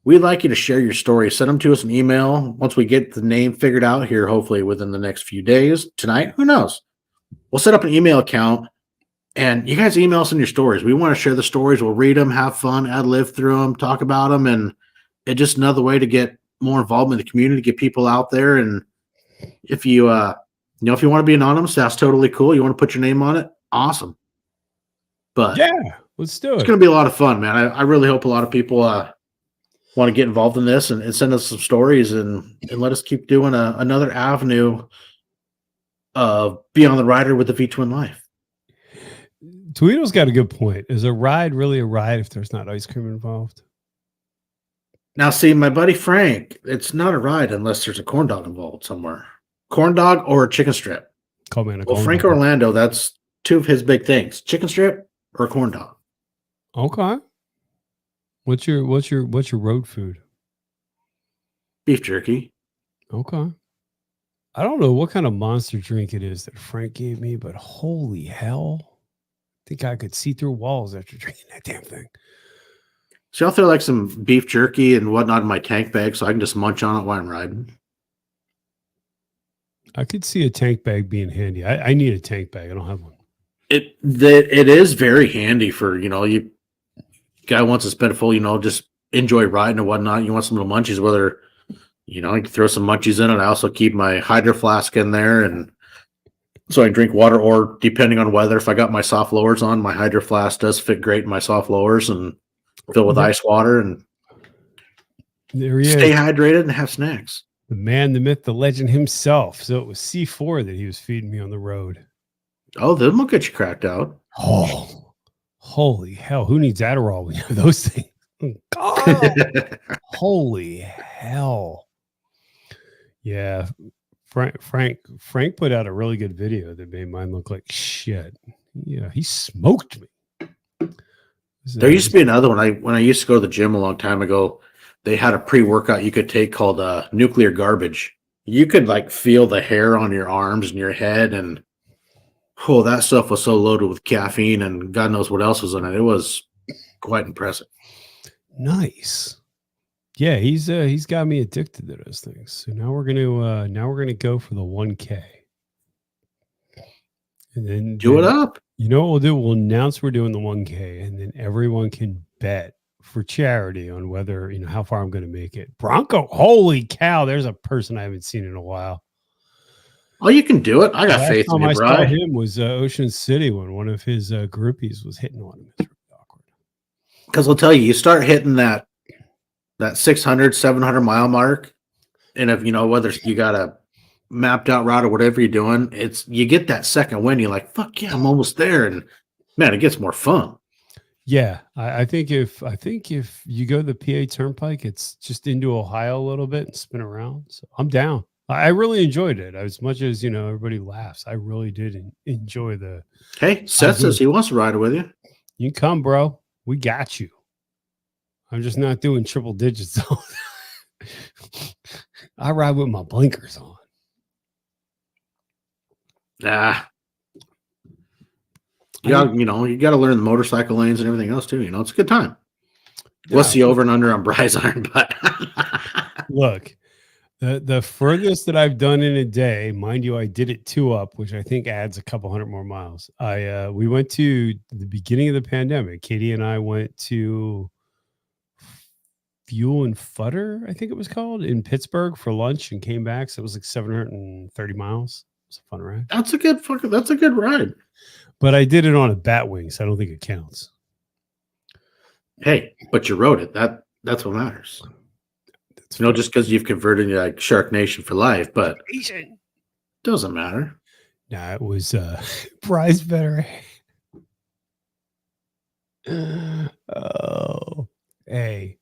we'd like you to share your story. Send them to us an email. Once we get the name figured out here, hopefully within the next few days, tonight, who knows? We'll set up an email account, and you guys email us in your stories. We want to share the stories. We'll read them, have fun, ad-lib through them, talk about them, and it's just another way to get more involvement in the community, get people out there. And if you if you want to be anonymous, that's totally cool. You want to put your name on it? Awesome. But yeah, let's do it's it. going to be a lot of fun, man. I really hope a lot of people want to get involved in this and send us some stories and let us keep doing another avenue of be on the rider with the V-Twin life. Toledo's got a good point. Is a ride really a ride if there's not ice cream involved? Now, see, my buddy Frank, it's not a ride unless there's a corn dog involved somewhere. Corn dog or a chicken strip. Call me a Well, corn Frank dog. Orlando, that's two of his big things: chicken strip or a corn dog. Okay. What's your road food? Beef jerky. Okay. I don't know what kind of monster drink it is that Frank gave me, but holy hell. I think I could see through walls after drinking that damn thing. So I'll throw like some beef jerky and whatnot in my tank bag so I can just munch on it while I'm riding. I could see a tank bag being handy. I need a tank bag. I don't have one. It is very handy for, you guy wants to spend a full, just enjoy riding and whatnot. You want some little munchies, whether, I can throw some munchies in it. I also keep my hydro flask in there and so I can drink water, or depending on weather, if I got my soft lowers on, my hydro flask does fit great in my soft lowers and fill with ice water and there he stay is. hydrated and have snacks. The man, the myth, the legend himself. So it was C4 that he was feeding me on the road. Oh, them will get you cracked out. Oh, holy hell. Who needs Adderall when you have those things? God. Holy hell. Yeah. Frank put out a really good video that made mine look like shit. Yeah, he smoked me. There used to be another one. When I used to go to the gym a long time ago, they had a pre-workout you could take called nuclear garbage. You could like feel the hair on your arms and your head, and that stuff was so loaded with caffeine and God knows what else was in it. It was quite impressive. Nice. Yeah, he's got me addicted to those things. So now we're gonna go for the 1K. And then Do it up. You know what we'll do? We'll announce we're doing the 1K, and then everyone can bet for charity on whether, how far I'm going to make it. Bronco, holy cow, there's a person I haven't seen in a while. Oh, you can do it. I got faith in you, I bro. saw him was Ocean City when one of his groupies was hitting on him. It's really awkward. Because I'll tell you, you start hitting that 600, 700 mile mark, and if, whether you got a mapped out route or whatever you're doing, you get that second win. You're like, fuck yeah, I'm almost there. And man, it gets more fun. Yeah. I think if you go the PA Turnpike, it's just into Ohio a little bit and spin around. So I'm down. I really enjoyed it as much as, everybody laughs. I really did enjoy the. Hey, Seth says he wants to ride it with you. You can come, bro. We got you. I'm just not doing triple digits. I ride with my blinkers on. You got to learn the motorcycle lanes and everything else too. It's a good time. Yeah. What's the over and under on Bry's iron butt? Look, the furthest that I've done in a day, mind you, I did it 2-up, which I think adds a couple hundred more miles. We went to the beginning of the pandemic. Katie and I went to Fuel and Futter, I think it was called, in Pittsburgh for lunch and came back. So it was like 730 miles. It's a fun ride. That's a good ride. But I did it on a Batwing, so I don't think it counts. Hey, but you rode it. That's what matters. Just because you've converted to like Shark Nation for life, but doesn't matter. Nah, it was prize better. Oh, hey,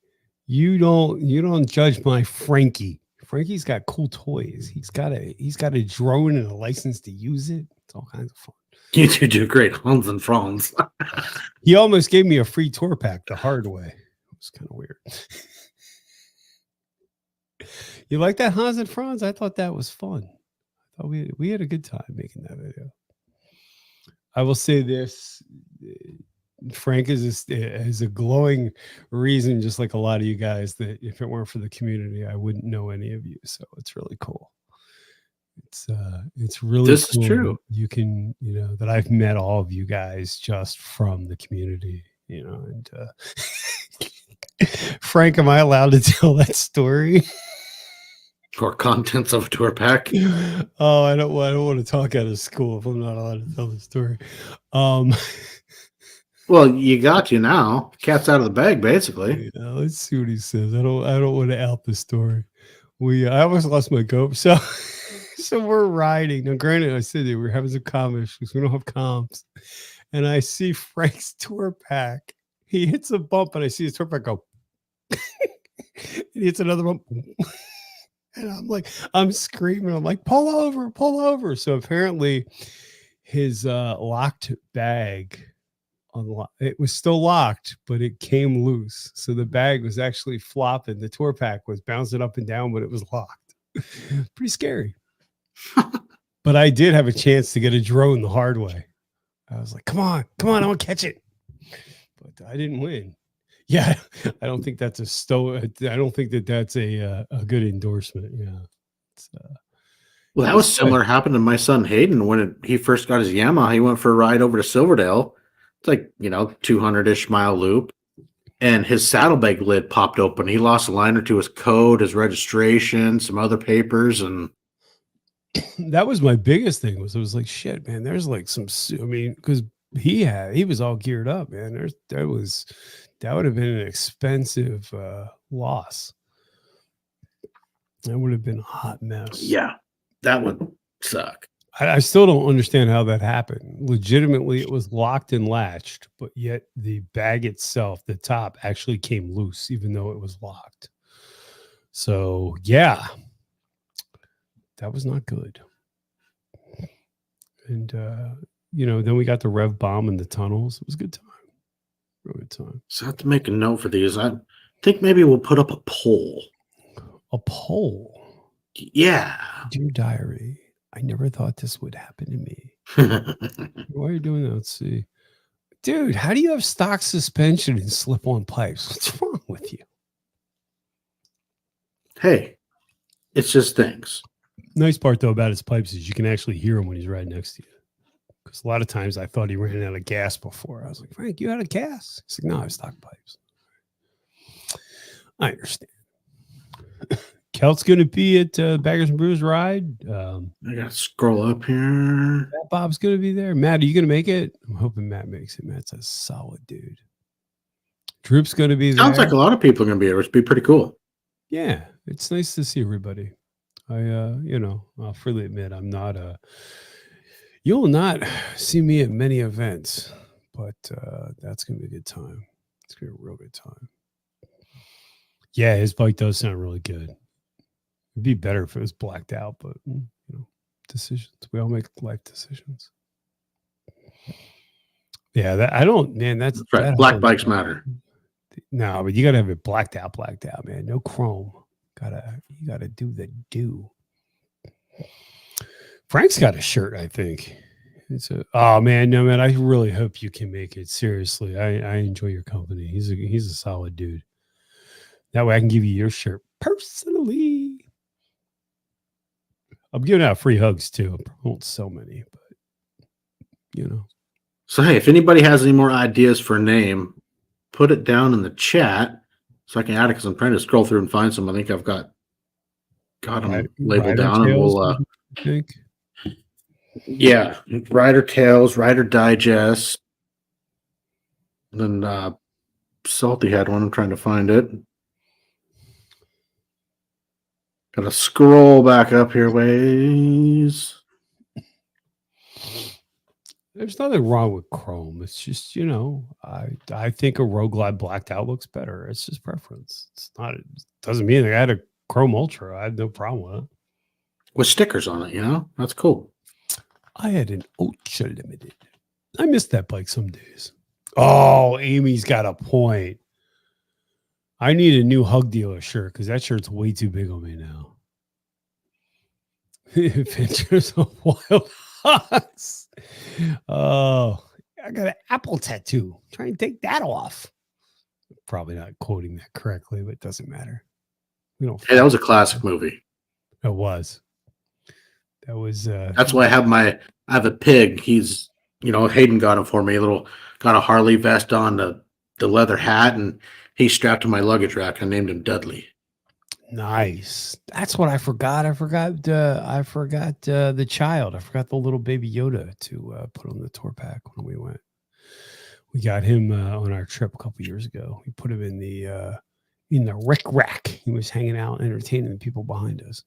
you don't judge my Frankie. Frankie's got cool toys. He's got a drone and a license to use it. It's all kinds of fun. You two do great, Hans and Franz. He almost gave me a free tour pack the hard way. It was kind of weird. You like that, Hans and Franz? I thought that was fun. I thought we had a good time making that video. I will say this. Frank is a glowing reason, just like a lot of you guys, that if it weren't for the community, I wouldn't know any of you. So it's really cool. It's really this cool. Is true. You can, that I've met all of you guys just from the community, and Frank, am I allowed to tell that story? Or contents of a tour pack. Oh, I don't want to talk out of school if I'm not allowed to tell the story. Well, you got you now. Cat's out of the bag, basically. Yeah, let's see what he says. I don't want to out the story. I almost lost my goat. So so we're riding. Now, granted, I said that we're having some comm issues. We don't have comms. And I see Frank's tour pack. He hits a bump, and I see his tour pack go. He hits another bump. And I'm screaming. I'm like, pull over, pull over. So apparently his locked bag, it was still locked, but it came loose. So the bag was actually flopping. The tour pack was bouncing up and down, but it was locked. Pretty scary. But I did have a chance to get a drone the hard way. I was like, come on, I want to catch it. But I didn't win. Yeah, I don't think that's I don't think that's a good endorsement. Yeah. Well, that was similar. Happened to my son Hayden when he first got his Yamaha. He went for a ride over to Silverdale. It's like 200-ish mile loop, and his saddlebag lid popped open. He lost a line or two, his code, his registration, some other papers, and that was my biggest thing. It was like, shit, man. There's like because he was all geared up, man. That would have been an expensive loss. That would have been a hot mess. Yeah, that would suck. I still don't understand how that happened. Legitimately, it was locked and latched, but yet the bag itself, the top, actually came loose, even though it was locked. So, yeah, that was not good. And, then we got the rev bomb in the tunnels. It was a good time. Real good time. So I have to make a note for these. I think maybe we'll put up a poll. A poll? Yeah. Dear diary, I never thought this would happen to me. Why are you doing that? Let's see. Dude, how do you have stock suspension and slip-on pipes? What's wrong with you? Hey, it's just things. Nice part, though, about his pipes is you can actually hear him when he's right next to you. Because a lot of times I thought he ran out of gas before. I was like, Frank, you out of gas? He's like, no, I have stock pipes. I understand. Kelt's going to be at Baggers and Brews Ride. I got to scroll up here. Matt Bob's going to be there. Matt, are you going to make it? I'm hoping Matt makes it. Matt's a solid dude. Droop's going to be there. Sounds like a lot of people are going to be there, which would be pretty cool. Yeah, it's nice to see everybody. I'll freely admit I'm not you will not see me at many events, but that's going to be a good time. It's going to be a real good time. Yeah, his bike does sound really good. It'd be better if it was blacked out, but decisions. We all make life decisions. Yeah, that's right. that Black bikes matter. No, but you gotta have it blacked out, man. No chrome. You gotta do the do. Frank's got a shirt, I think. Oh man, I really hope you can make it. Seriously, I enjoy your company. He's a solid dude. That way I can give you your shirt personally. I'm giving out free hugs too. I won't sell many, but So hey, if anybody has any more ideas for a name, put it down in the chat so I can add it because I'm trying to scroll through and find some. I think I've got them labeled down, and we'll think. Yeah, Rider Tales, Rider Digest. And then Salty had one. I'm trying to find it. Got to scroll back up here ways. There's nothing wrong with chrome. It's just, I think a roadglide blacked out looks better. It's just preference. It doesn't mean I had a chrome ultra. I had no problem with it. With stickers on it, that's cool. I had an ultra limited. I missed that bike some days. Oh, Amy's got a point. I need a new Hug Dealer shirt because that shirt's way too big on me now. Adventures of Wild Hogs. Oh, I got an apple tattoo. Try and take that off. Probably not quoting that correctly, but it doesn't matter. Hey, that was a classic movie. It was. That was. That's why I have a pig. He's, Hayden got him for me. Got a Harley vest on, the leather hat, and he's strapped to my luggage rack. I named him Dudley. Nice. That's what I forgot. I forgot the child. I forgot the little baby Yoda to put on the tour pack when we went. We got him on our trip a couple years ago. We put him in the rick rack. He was hanging out, entertaining the people behind us.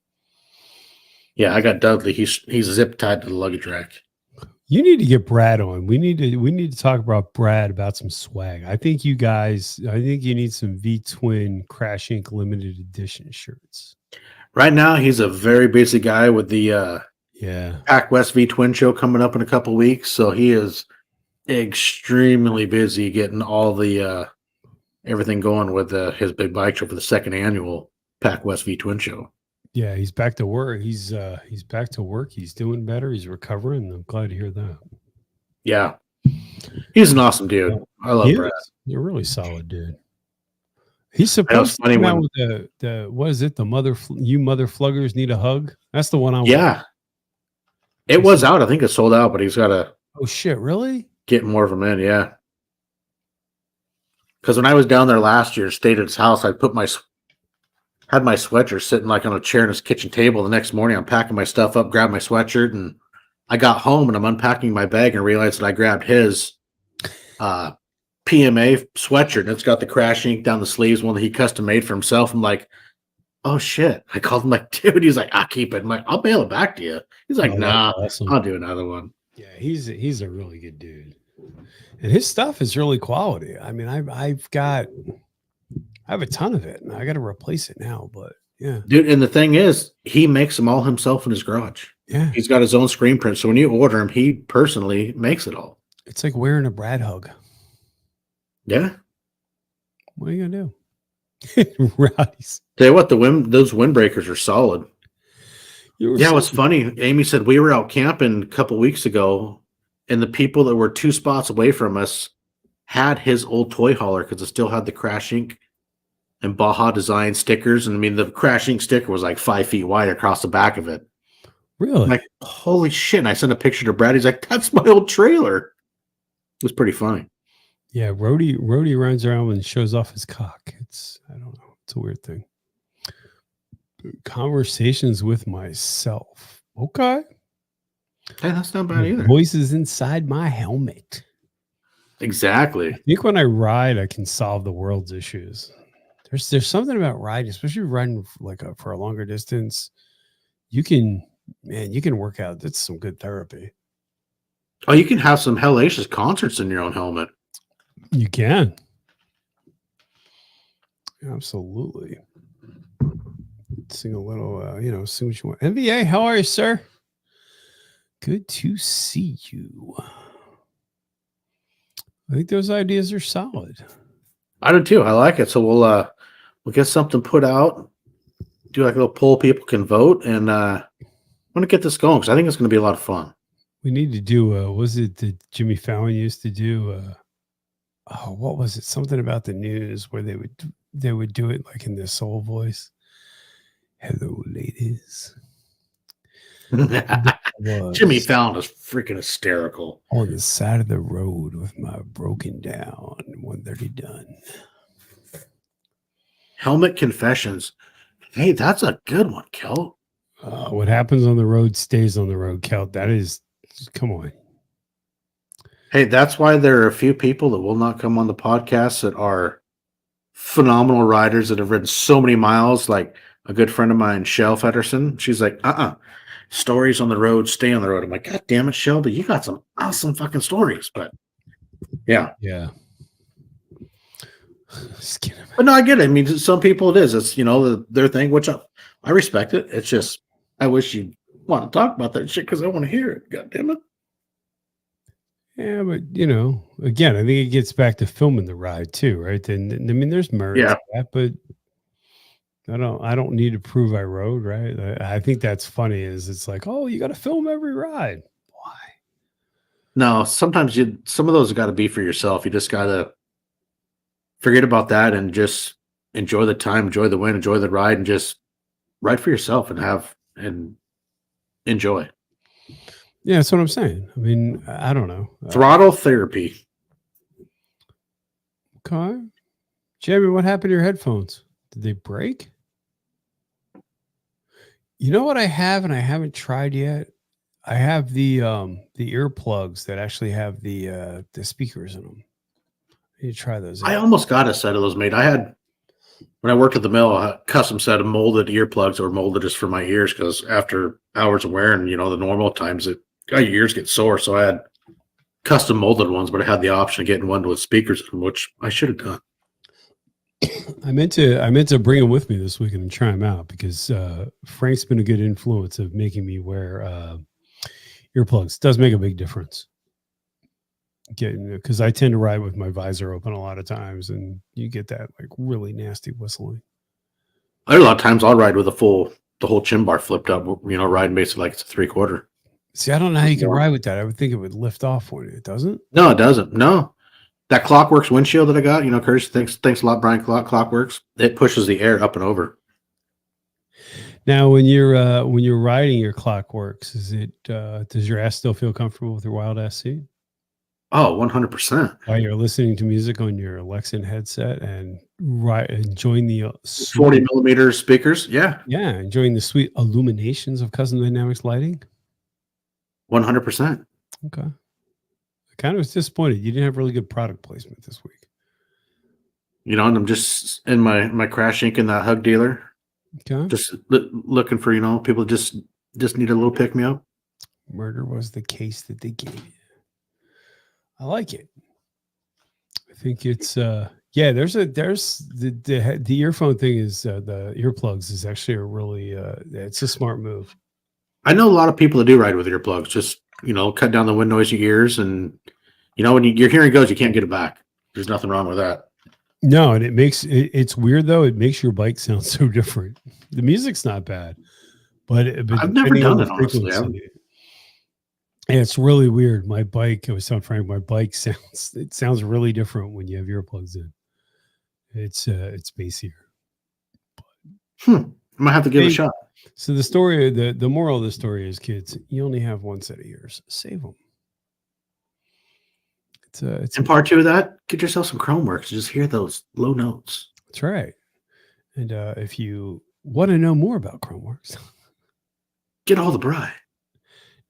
Yeah, I got Dudley. He's zip tied to the luggage rack. You need to get Brad on. We need to talk about Brad about some swag. I think you need some Vtwin Crash Inc. limited edition shirts. Right now, he's a very busy guy with the Pac West Vtwin show coming up in a couple weeks. So he is extremely busy getting all the everything going with his big bike show for the second annual Pac West Vtwin show. Yeah, he's back to work. He's back to work. He's doing better. He's recovering. I'm glad to hear that. Yeah, he's an awesome dude. I love Brad. You're a really solid dude. He's supposed to come out with the what is it? The mother fluggers need a hug. That's the one I want. Yeah, it was out. I think it's sold out, but he's got to. Oh shit! Really? Get more of them in, yeah. Because when I was down there last year, stayed at his house, I had my sweatshirt sitting like on a chair in his kitchen table. The next morning, I'm packing my stuff up, grabbed my sweatshirt, and I got home and I'm unpacking my bag and realized that I grabbed his PMA sweatshirt and it's got the Crash Inc. down the sleeves, one that he custom made for himself. I'm like, oh shit! I called him like, dude. He's like, I'll keep it. I'm like, I'll mail it back to you. He's like, nah, awesome. I'll do another one. Yeah, he's a really good dude, and his stuff is really quality. I mean, I have a ton of it, and I got to replace it now. But yeah, dude. And the thing is, he makes them all himself in his garage. Yeah, he's got his own screen print. So when you order him, he personally makes it all. It's like wearing a Brad hug. Yeah. What are you gonna do? Right. Tell you what, those windbreakers are solid. Yeah, it was funny. Amy said we were out camping a couple weeks ago, and the people that were 2 spots away from us had his old toy hauler because it still had the Crash Inc. and Baja Design stickers. And I mean, the Crash Inc. sticker was like 5 feet wide across the back of it. Really? I'm like, holy shit. And I sent a picture to Brad. He's like, that's my old trailer. It was pretty funny. Yeah, Rhodey runs around and shows off his cock. I don't know. It's a weird thing. Conversations with myself. Okay. Hey, that's not bad either. Voices inside my helmet. Exactly. I think when I ride, I can solve the world's issues. There's something about riding, especially riding for a longer distance. You can work out. That's some good therapy. Oh, you can have some hellacious concerts in your own helmet. You can. Absolutely. Sing a little, sing what you want. NBA, how are you, sir? Good to see you. I think those ideas are solid. I do too. I like it. So we'll get something put out, do like a little poll, people can vote, and I want to get this going because I think it's going to be a lot of fun. We need to do, was it that Jimmy Fallon used to do? What was it? Something about the news where they would do it like in their soul voice. Hello, ladies. Jimmy Fallon is freaking hysterical. On the side of the road with my broken down 130 done. Helmet Confessions. Hey, that's a good one, Kel. What happens on the road stays on the road, Kel. That is, come on. Hey, that's why there are a few people that will not come on the podcast that are phenomenal riders that have ridden so many miles. Like a good friend of mine, Shell Fetterson. She's like, stories on the road, stay on the road. I'm like, God damn it, Shelby, you got some awesome fucking stories. But yeah. But no, I get it. I mean, some people it is. It's, their thing, which I respect it. It's just, I wish you'd want to talk about that shit because I want to hear it. God damn it. Yeah, but again, I think it gets back to filming the ride too, right? And I mean, there's merit to that, but I don't need to prove I rode, right? I think that's funny. It's like, oh, you got to film every ride. Why? No, sometimes some of those got to be for yourself. You just got to forget about that and just enjoy the time, enjoy the win, enjoy the ride, and just ride for yourself and enjoy. Yeah, that's what I'm saying. I mean, I don't know. Throttle therapy. Okay. Jamie, what happened to your headphones? Did they break? You know what I have and I haven't tried yet? I have the earplugs that actually have the speakers in them. I need to try those I out. almost got a set of those made. I had when I worked at the mill, a custom set of molded earplugs that were molded just for my ears because after hours of wearing, the normal times your ears get sore. So I had custom molded ones, but I had the option of getting one with speakers, which I should have done. I meant to bring them with me this weekend and try them out because Frank's been a good influence of making me wear earplugs. It does make a big difference. Because I tend to ride with my visor open a lot of times, and you get that like really nasty whistling. A lot of times I'll ride with the whole chin bar flipped up, riding basically like it's a 3/4. See, I don't know how you can ride with that. I would think it would lift off for you. It doesn't? No, it doesn't. No. That Clockworks windshield that I got, Curtis, thanks a lot, Brian Clockworks. It pushes the air up and over. Now, when you're riding your Clockworks, is it does your ass still feel comfortable with your wild ass seat? Oh, 100%. While you're listening to music on your Alexa headset and enjoying the 40 millimeter speakers. Yeah. Yeah, enjoying the sweet illuminations of Custom Dynamics lighting. 100%. Okay. I kind of was disappointed. You didn't have really good product placement this week. And I'm just in my crash ink in that hug dealer. Okay. Just looking for, people just need a little pick me up. Murder was the case that they gave you. I like it. I think it's there's the earphone thing is the earplugs is actually a really it's a smart move. I know a lot of people that do ride with earplugs, just cut down the wind noise in your ears, and when your hearing goes, you can't get it back. There's nothing wrong with that. No, and it's weird though. It makes your bike sound so different. The music's not bad, but I've never done it honestly. And it's really weird. My bike, I was telling Frank, my bike sounds really different when you have earplugs in. It's bassier. I might have to give it a shot. So the story, the moral of the story is, kids, you only have one set of ears. Save them. And part two of that, get yourself some Chromeworks. Just hear those low notes. That's right. And if you want to know more about Chromeworks, get a hold of Bry.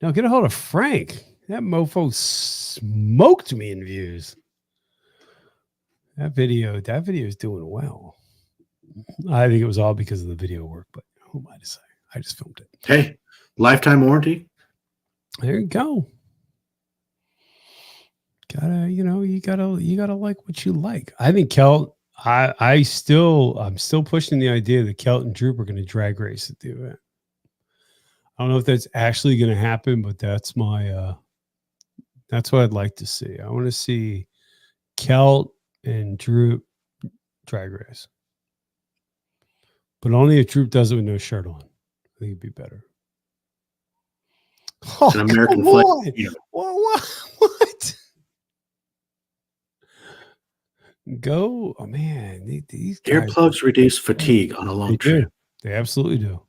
No, get a hold of Frank. That mofo smoked me in views. That video is doing well. I think it was all because of the video work, but who am I to say? I just filmed it. Hey, lifetime warranty. There you go. You gotta like what you like. I think Kelt. I'm still pushing the idea that Kelt and Droop are going to drag race at the event. I don't know if that's actually going to happen, but that's my that's what I'd like to see. I want to see Kelt and Droop drag race, but only if Droop does it with no shirt on. I think it'd be better. Oh, an American flag. What? Go, oh man! These earplugs reduce fatigue on a long trip. They absolutely do.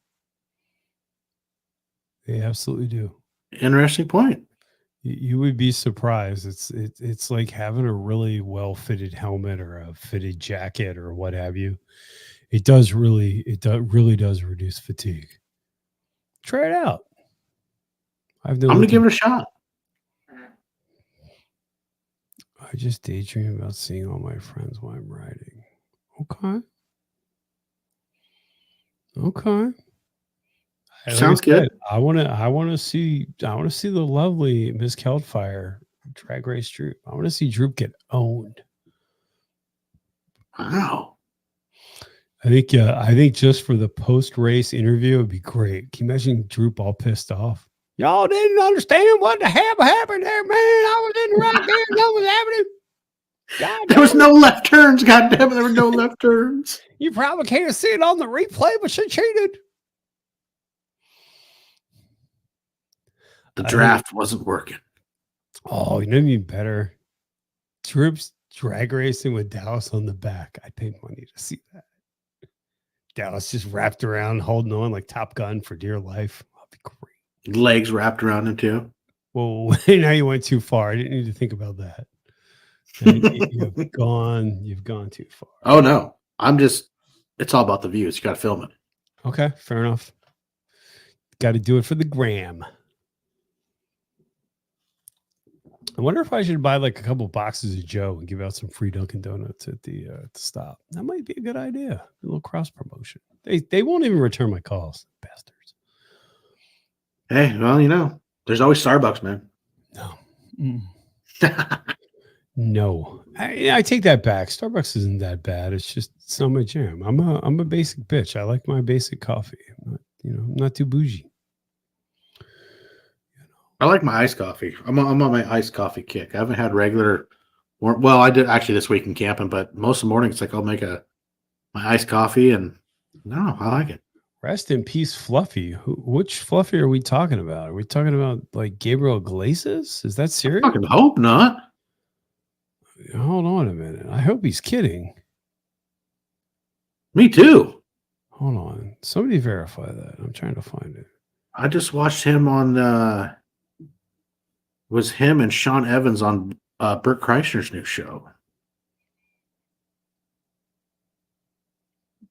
They absolutely do. Interesting point. You would be surprised. It's like having a really well fitted helmet or a fitted jacket or what have you. It really does reduce fatigue. Try it out. I'm gonna give it a shot. I just daydream about seeing all my friends while I'm riding. Okay. Sounds good. I want to see the lovely Miss Keltfire drag race Droop. I want to see Droop get owned. Wow. I think just for the post race interview, it'd be great. Can you imagine Droop all pissed off? Y'all didn't understand what the hell happened there, man. I was in the right there. What was happening? God, there was no left turns. God damn it, there were no left turns. You probably can't see it on the replay, but she cheated. The draft wasn't working. Oh, you know what I mean better? Droop's drag racing with Dallas on the back. I paid money to see that. Dallas just wrapped around, holding on like Top Gun for dear life. That'd be great. Legs wrapped around him too. Well, now you went too far. I didn't need to think about that. You've gone too far. Oh no. It's all about the views. You got to film it. Okay, fair enough. Got to do it for the gram. I wonder if I should buy like a couple boxes of Joe and give out some free Dunkin' Donuts at the stop. That might be a good idea. A little cross promotion. They won't even return my calls, bastards. Hey, well, there's always Starbucks, man. No. No. I take that back. Starbucks isn't that bad. It's not my jam. I'm a basic bitch. I like my basic coffee. I'm not too bougie. I like my iced coffee. I'm on my iced coffee kick. I haven't had regular. Well, I did actually this week in camping, but most of the mornings, like I'll make my iced coffee, and no, I like it. Rest in peace, Fluffy. Which Fluffy are we talking about? Are we talking about like Gabriel Iglesias? Is that serious? I fucking hope not. Hold on a minute. I hope he's kidding. Me too. Hold on. Somebody verify that. I'm trying to find it. I just watched him on. Was him and Sean Evans on Bert Kreischer's new show.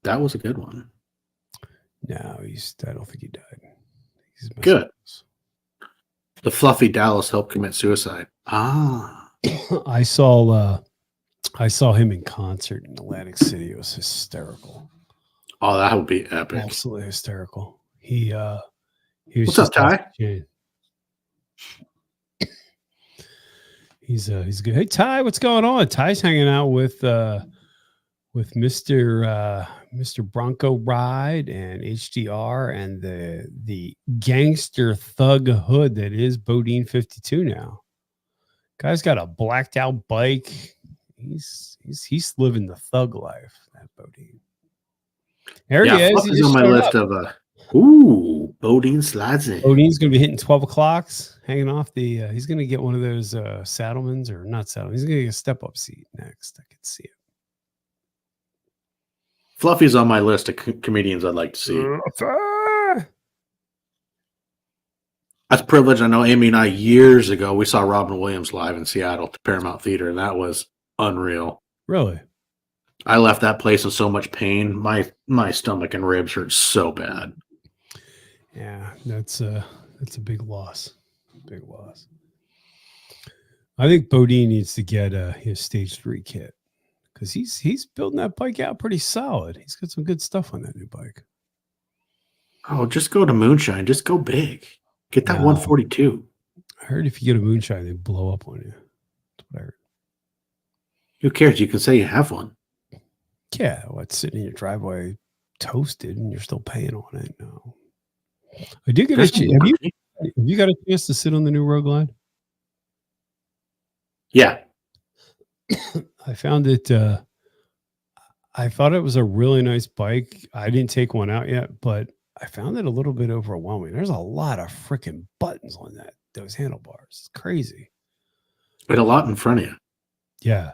That was a good one. No, I don't think he died. He's good. The Fluffy Dallas helped commit suicide. I saw him in concert in Atlantic City. It was hysterical. Oh, that would be epic. Absolutely hysterical. He was. What's up, Ty? He's good. Hey, Ty, what's going on? Ty's hanging out with Mr. Bronco Ride and HDR and the gangster thug hood that is Bodine 52 now. Guy's got a blacked out bike. He's living the thug life, that Bodine. There he is. He's on my list of Bodine slides in. Bodine's gonna be hitting 12 o'clocks, hanging off the he's gonna get one of those Saddlemans, or not Saddleman. He's gonna get a step-up seat next. I can see it. Fluffy's on my list of comedians I'd like to see. That's a privilege. I know Amy and I years ago, we saw Robin Williams live in Seattle at the Paramount Theater, and that was unreal. Really? I left that place in so much pain. My stomach and ribs hurt so bad. Yeah, that's a big loss. Big loss. I think Bodine needs to get his stage 3 kit, because he's building that bike out pretty solid. He's got some good stuff on that new bike. Oh, just go to Moonshine. Just go big. Get that 142. I heard if you get a Moonshine, they blow up on you. That's what I heard. Who cares? You can say you have one. Yeah, it's sitting in your driveway toasted and you're still paying on it. No. I do get a chance. Have you got a chance to sit on the new roadglide? Yeah. I found it. I thought it was a really nice bike. I didn't take one out yet, but I found it a little bit overwhelming. There's a lot of freaking buttons on those handlebars. It's crazy. But a lot in front of you. Yeah.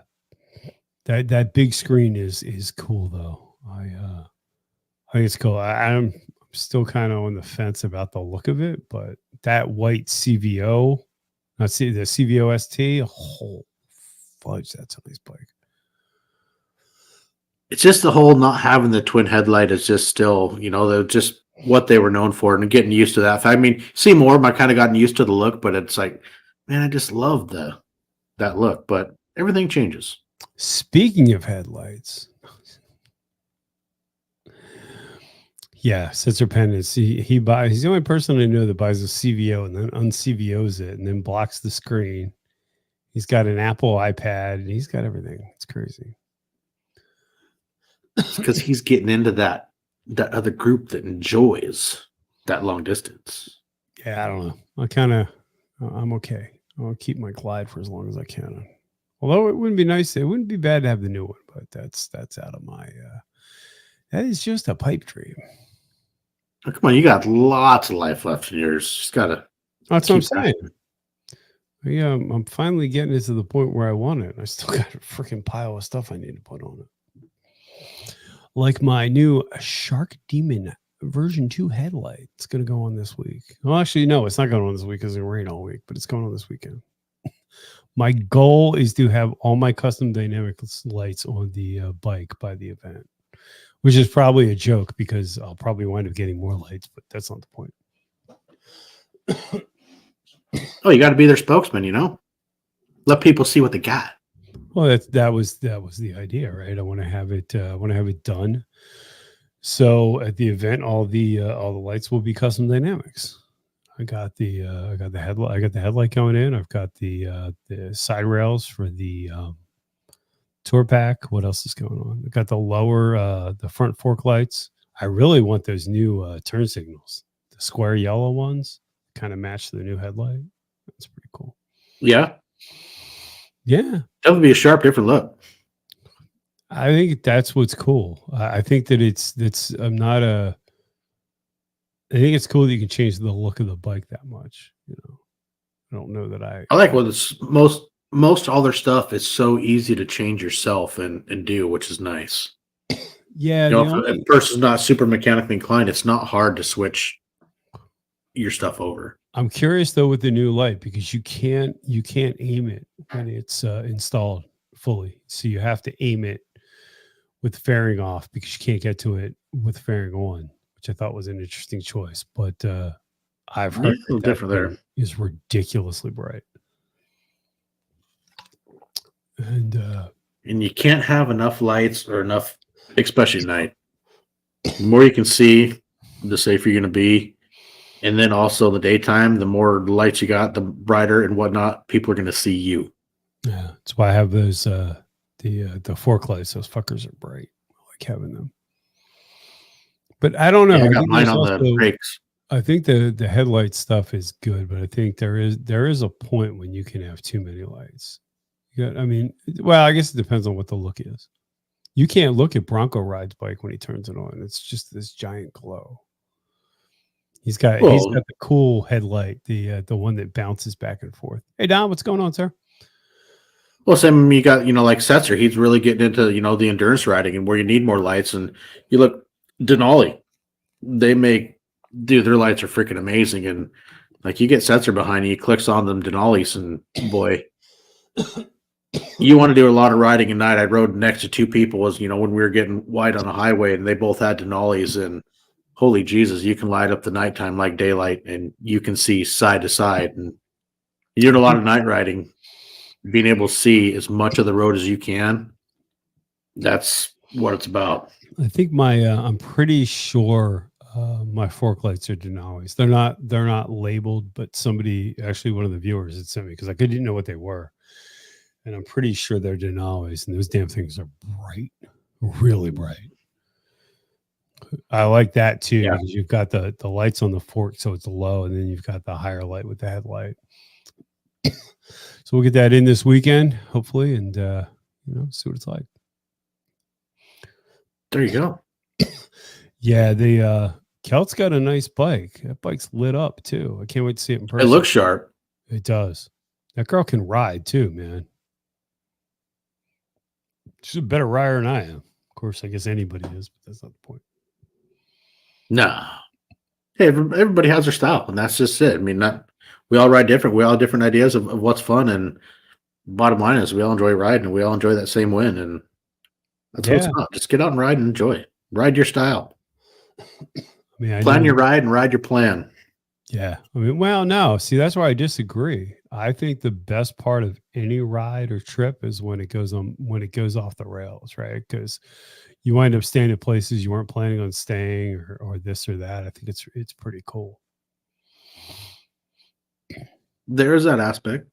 That big screen is cool though. I think it's cool. I'm still kind of on the fence about the look of it, but that white CVO, the CVO ST, oh fudge, that's a nice bike. It's just the whole not having the twin headlight is just still, they're just what they were known for, and getting used to that. I mean, see more, I kind of gotten used to the look, but it's like, man, I just love that look, but everything changes. Speaking of headlights, yeah, Sensor Pendants. He's the only person I know that buys a CVO and then un-CVOs it and then blocks the screen. He's got an Apple iPad and he's got everything. It's crazy. It's because he's getting into that other group that enjoys that long distance. Yeah, I don't know. I'm okay. I'll keep my Glide for as long as I can. Although it wouldn't be nice. It wouldn't be bad to have the new one, but that's out of my. That is just a pipe dream. Oh, come on, you got lots of life left in yours. Just gotta. That's what I'm saying. Yeah, I'm finally getting it to the point where I want it. I still got a freaking pile of stuff I need to put on it. Like my new Shark Demon version 2 headlight. It's going to go on this week. Well, actually, no, it's not going on this week because it rain all week, but it's going on this weekend. My goal is to have all my custom dynamic lights on the bike by the event, which is probably a joke because I'll probably wind up getting more lights, but that's not the point. Oh, you got to be their spokesman, let people see what they got. Well, that was the idea, right? I want to have it done. So at the event, all the lights will be custom dynamics. I got the headlight. I got the headlight going in. I've got the side rails for the tour pack. What else is going on? I got the front fork lights. I really want those new turn signals, the square yellow ones, kind of match the new headlight. That's pretty cool. Yeah. Yeah. That would be a sharp, different look. I think that's what's cool. I think that I think it's cool that you can change the look of the bike that much. I don't know that I like when it's most all their stuff is so easy to change yourself and do, which is nice. Yeah. If a person's not super mechanically inclined, it's not hard to switch your stuff over. I'm curious though with the new light because you can't aim it when it's installed fully. So you have to aim it with the fairing off because you can't get to it with the fairing on, which I thought was an interesting choice. But I've heard A little different there. Is ridiculously bright. And you can't have enough lights or enough, especially at night. The more you can see, the safer you're going to be. And then also in the daytime, the more lights you got, the brighter and whatnot, people are going to see you. Yeah, that's why I have those the fork lights. Those fuckers are bright. I like having them. But I don't know. Yeah, I got mine on the brakes. I think the headlight stuff is good, but I think there is a point when you can have too many lights. I guess it depends on what the look is. You can't look at Bronco Ride's bike when he turns it on. It's just this giant glow. He's got the cool headlight, the one that bounces back and forth. Hey Don, what's going on, sir? Well, Sam, you got like Setzer. He's really getting into the endurance riding and where you need more lights. And you look Denali, they make their lights are freaking amazing. And like you get Setzer behind you, he clicks on them Denalis, and boy, you want to do a lot of riding at night. I rode next to two people when we were getting wide on a highway, and they both had Denalis, and holy Jesus, you can light up the nighttime like daylight, and you can see side to side. And you're doing a lot of night riding, being able to see as much of the road as you can. That's what it's about. I think I'm pretty sure my fork lights are Denalis. They're not labeled, but somebody, actually one of the viewers had sent me because I didn't know what they were. And I'm pretty sure they're Denalis, and those damn things are bright, really bright. I like that too, because you've got the lights on the fork, so it's low, and then you've got the higher light with the headlight. So we'll get that in this weekend, hopefully, and see what it's like. There you go. Yeah, the Kelt's got a nice bike. That bike's lit up too. I can't wait to see it in person. It looks sharp. It does. That girl can ride too, man. She's a better rider than I am. Of course, I guess anybody is, but that's not the point. No. Hey, everybody has their style, and that's just it. I mean, we all ride different. We all have different ideas of what's fun, and bottom line is we all enjoy riding, and we all enjoy that same win, and that's what it's about. Just get out and ride and enjoy. Ride your style. Plan your ride and ride your plan. Yeah. No. See, that's where I disagree. I think the best part of any ride or trip is when it goes off the rails, right? Because you wind up staying at places you weren't planning on staying, or this or that. I think it's pretty cool. There is that aspect.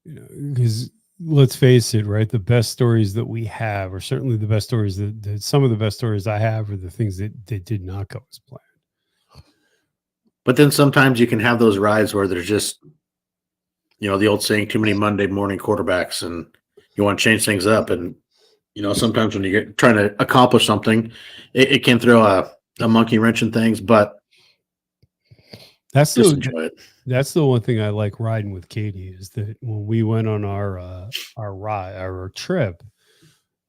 Because let's face it, right? The best stories that we have, or certainly the best stories that some of the best stories I have, are the things that did not go as planned. But then sometimes you can have those rides where there's just, the old saying, too many Monday morning quarterbacks, and you want to change things up. And, sometimes when you're trying to accomplish something, it can throw a monkey wrench in things, but that's the one thing I like riding with Katie, is that when we went on our trip,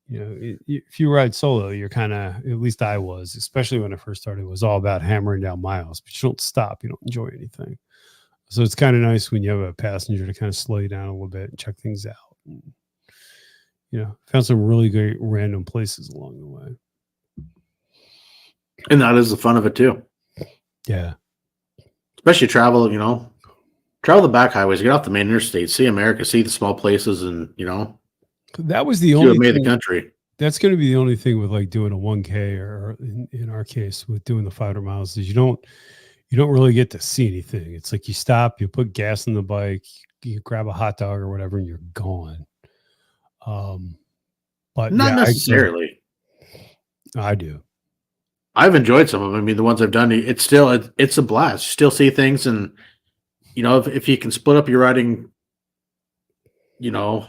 if you ride solo, you're kind of, at least I was, especially when I first started, it was all about hammering down miles, but you don't stop, you don't enjoy anything. So it's kind of nice when you have a passenger to kind of slow you down a little bit and check things out. And, found some really great random places along the way. And that is the fun of it too. Yeah. Especially travel, travel the back highways, get off the main interstate, see America, see the small places, and That was the see only what made the thing. country. That's going to be the only thing with like doing a 1K or in our case with doing the 500 miles is you don't really get to see anything. It's like you stop, you put gas in the bike, you grab a hot dog or whatever, and you're gone. But Not yeah, necessarily. I do. I've enjoyed some of them. I memean, the ones I've done, it's a blast. You still see things, and if you can split up your riding, road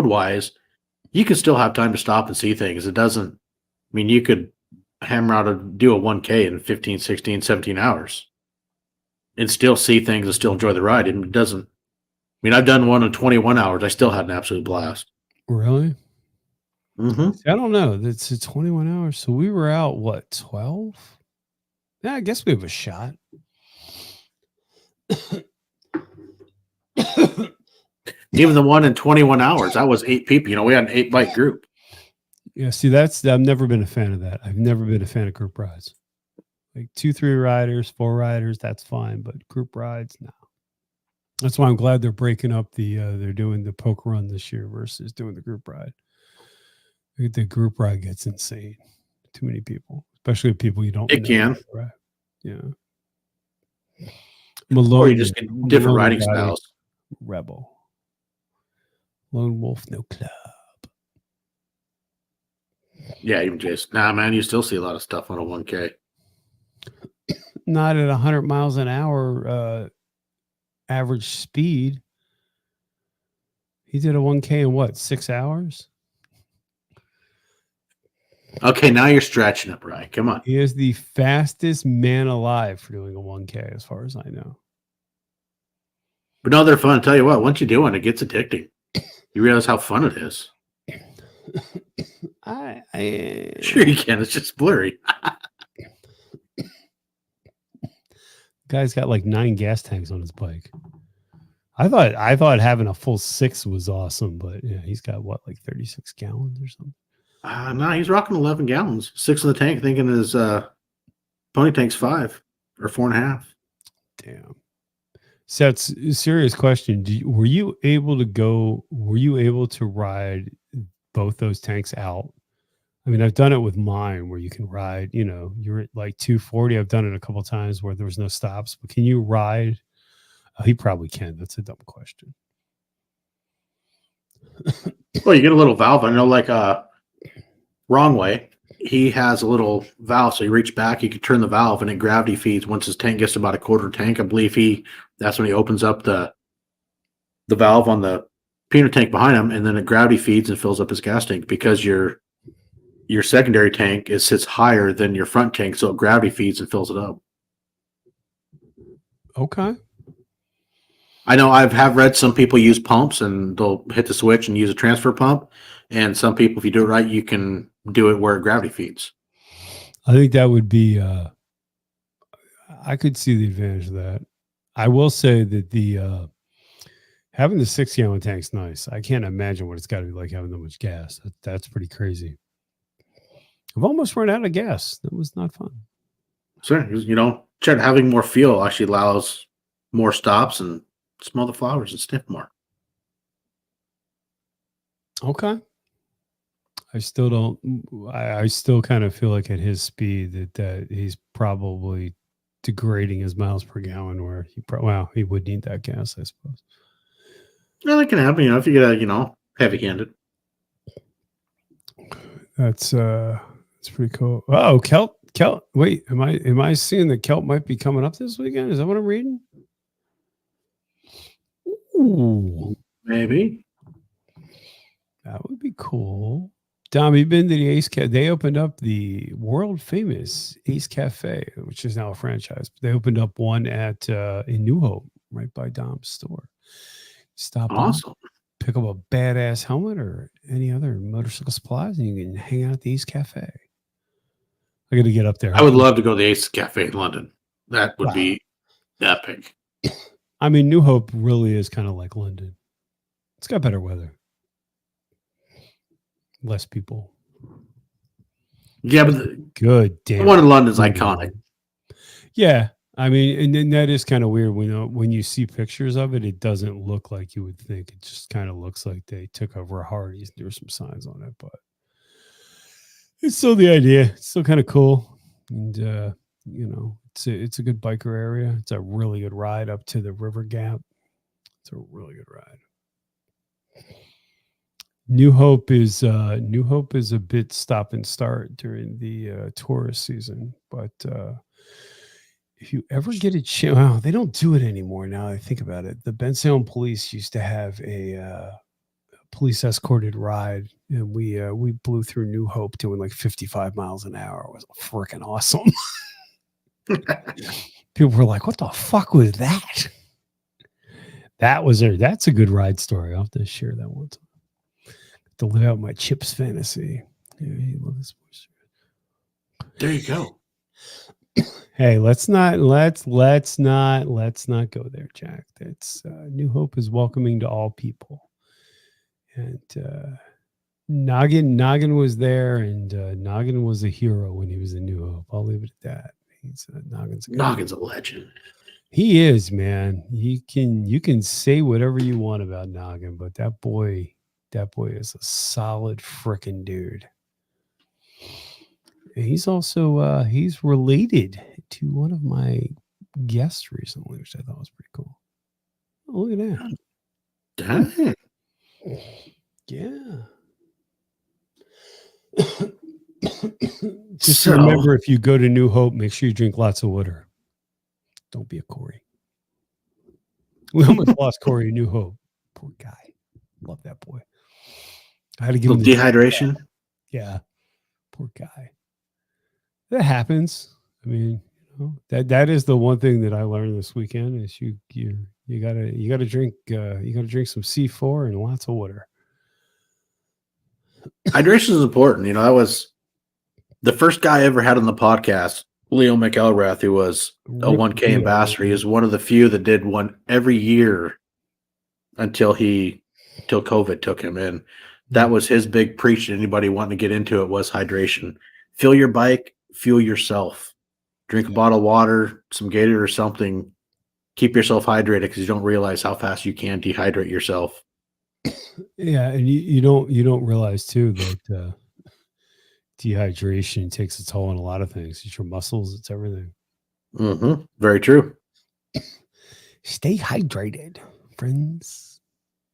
wise, you can still have time to stop and see things. It doesn't. I mean, you could hammer out do a 1K in 15, 16, 17 hours and still see things and still enjoy the ride. And it doesn't. I mean, I've done one in 21 hours. I still had an absolute blast. Really? Mm-hmm. I don't know. It's 21 hours. So we were out, what, 12? Yeah, I guess we have a shot. Even the one in 21 hours, that was 8 people. We had an 8-bike group. Yeah, see, I've never been a fan of that. I've never been a fan of group rides. Like 2, 3 riders, 4 riders, that's fine. But group rides, no. That's why I'm glad they're breaking up they're doing the poker run this year versus doing the group ride. The group ride gets insane. Too many people, especially people you don't It know. can. Right? Yeah. Or you just get different riding styles. Rebel. Lone Wolf, no club. Yeah, even Jason. Nah, man, you still see a lot of stuff on a 1K. Not at 100 miles an hour average speed. He did a 1K in what, 6 hours? Okay, now you're stretching it, Brian. Come on. He is the fastest man alive for doing a 1K, as far as I know. But no, they're fun. I'll tell you what, once you do one, it gets addicting. You realize how fun it is. Sure you can. It's just blurry. Guy's got like 9 gas tanks on his bike. I thought having a full 6 was awesome, but yeah, he's got what, like 36 gallons or something? No, he's rocking 11 gallons. 6 in the tank, thinking his pony tank's 5 or 4.5. Damn. So that's a serious question. Were you able to ride both those tanks out? I mean, I've done it with mine where you can ride, you're at like 240. I've done it a couple of times where there was no stops, but can you ride? Oh, he probably can. That's a dumb question. Well, you get a little valve. I know, like wrong way. He has a little valve, so you reach back, you can turn the valve, and it gravity feeds. Once his tank gets to about a quarter tank, I believe that's when he opens up the valve on the peanut tank behind him, and then it gravity feeds and fills up his gas tank because your secondary tank sits higher than your front tank, so it gravity feeds and fills it up. Okay. I know have read some people use pumps and they'll hit the switch and use a transfer pump. And some people, if you do it right, you can do it where gravity feeds. I think that would be, I could see the advantage of that. I will say that having the 6-gallon tank's nice. I can't imagine what it's got to be like having that much gas. That's pretty crazy. I've almost run out of gas. That was not fun. Sure. Having more fuel actually allows more stops and smell the flowers and sniff more. Okay. I still kind of feel like at his speed that he's probably degrading his miles per gallon where he would need that gas, I suppose. Yeah, that can happen, if you get heavy-handed. That's pretty cool. Oh, Kelt. Wait, am I seeing that Kelt might be coming up this weekend? Is that what I'm reading? Ooh. Maybe. That would be cool. Dom, you've been to the Ace Cafe. They opened up the world famous Ace Cafe, which is now a franchise. They opened up one in New Hope, right by Dom's store. Stop awesome. on, pick up a badass helmet or any other motorcycle supplies, and you can hang out at the Ace Cafe. I got to get up there. I would love to go to the Ace Cafe in London. That would be epic. I mean, New Hope really is kind of like London. It's got better weather. Less people. Yeah, but good damn. The one in London's iconic. Yeah. I mean, and then that is kind of weird when you see pictures of it. It doesn't look like you would think. It just kind of looks like they took over a Hardee's. There were some signs on it, but it's still the idea. It's still kind of cool, and it's a good biker area. It's a really good ride up to the river gap. It's a really good ride. New Hope is a bit stop and start during the tourist season, but if you ever get a chance, well, they don't do it anymore now. I think about it. The Bensalem police used to have a police escorted ride, and we blew through New Hope doing like 55 miles an hour. It was freaking awesome. People were like, "What the fuck was that?" That's a good ride story. I'll have to share that one time. To live out my Chips fantasy. Yeah, you love this voice. There you go. Hey, let's not go there, Jack. That's New Hope is welcoming to all people. And Noggin was there, and Noggin was a hero when he was in New Hope. I'll leave it at that. Noggin's a legend. He is, man. You can say whatever you want about Noggin, but that boy is a solid freaking dude. And he's also he's related to one of my guests recently, which I thought was pretty cool. Oh, look at that. Dang. Yeah. Just remember, if you go to New Hope, make sure you drink lots of water. Don't be a Corey. We almost lost Corey in New Hope. Poor guy. Love that boy. I had to give him dehydration. Yeah. Poor guy. That happens. I mean, that is the one thing that I learned this weekend is you gotta drink some C4 and lots of water. Hydration is important. That was the first guy I ever had on the podcast, Leo McElrath, who was a 1K ambassador. He was one of the few that did one every year until COVID took him in. That was his big preach to anybody wanting to get into it was hydration. Fill your bike, fuel yourself. Drink a bottle of water, some Gator or something. Keep yourself hydrated because you don't realize how fast you can dehydrate yourself. Yeah, and you don't realize too that dehydration takes a toll on a lot of things. It's your muscles, it's everything. Mm-hmm. Very true. Stay hydrated, friends.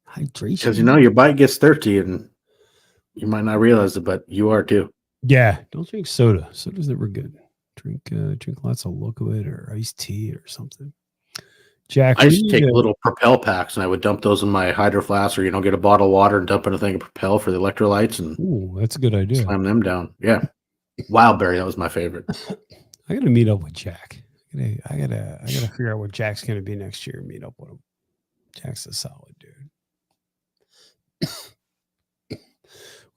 Hydration. Because your bike gets thirsty and you might not realize it, but you are too. Yeah, don't drink soda. Soda's never good. Drink lots of liquid or iced tea or something. Jack, I used to take little Propel packs and I would dump those in my Hydro Flask or get a bottle of water and dump in a thing of Propel for the electrolytes and that's a good idea. Slam them down. Yeah. Wildberry, that was my favorite. I gotta meet up with Jack. I gotta figure out what Jack's gonna be next year and meet up with him. Jack's a solid dude.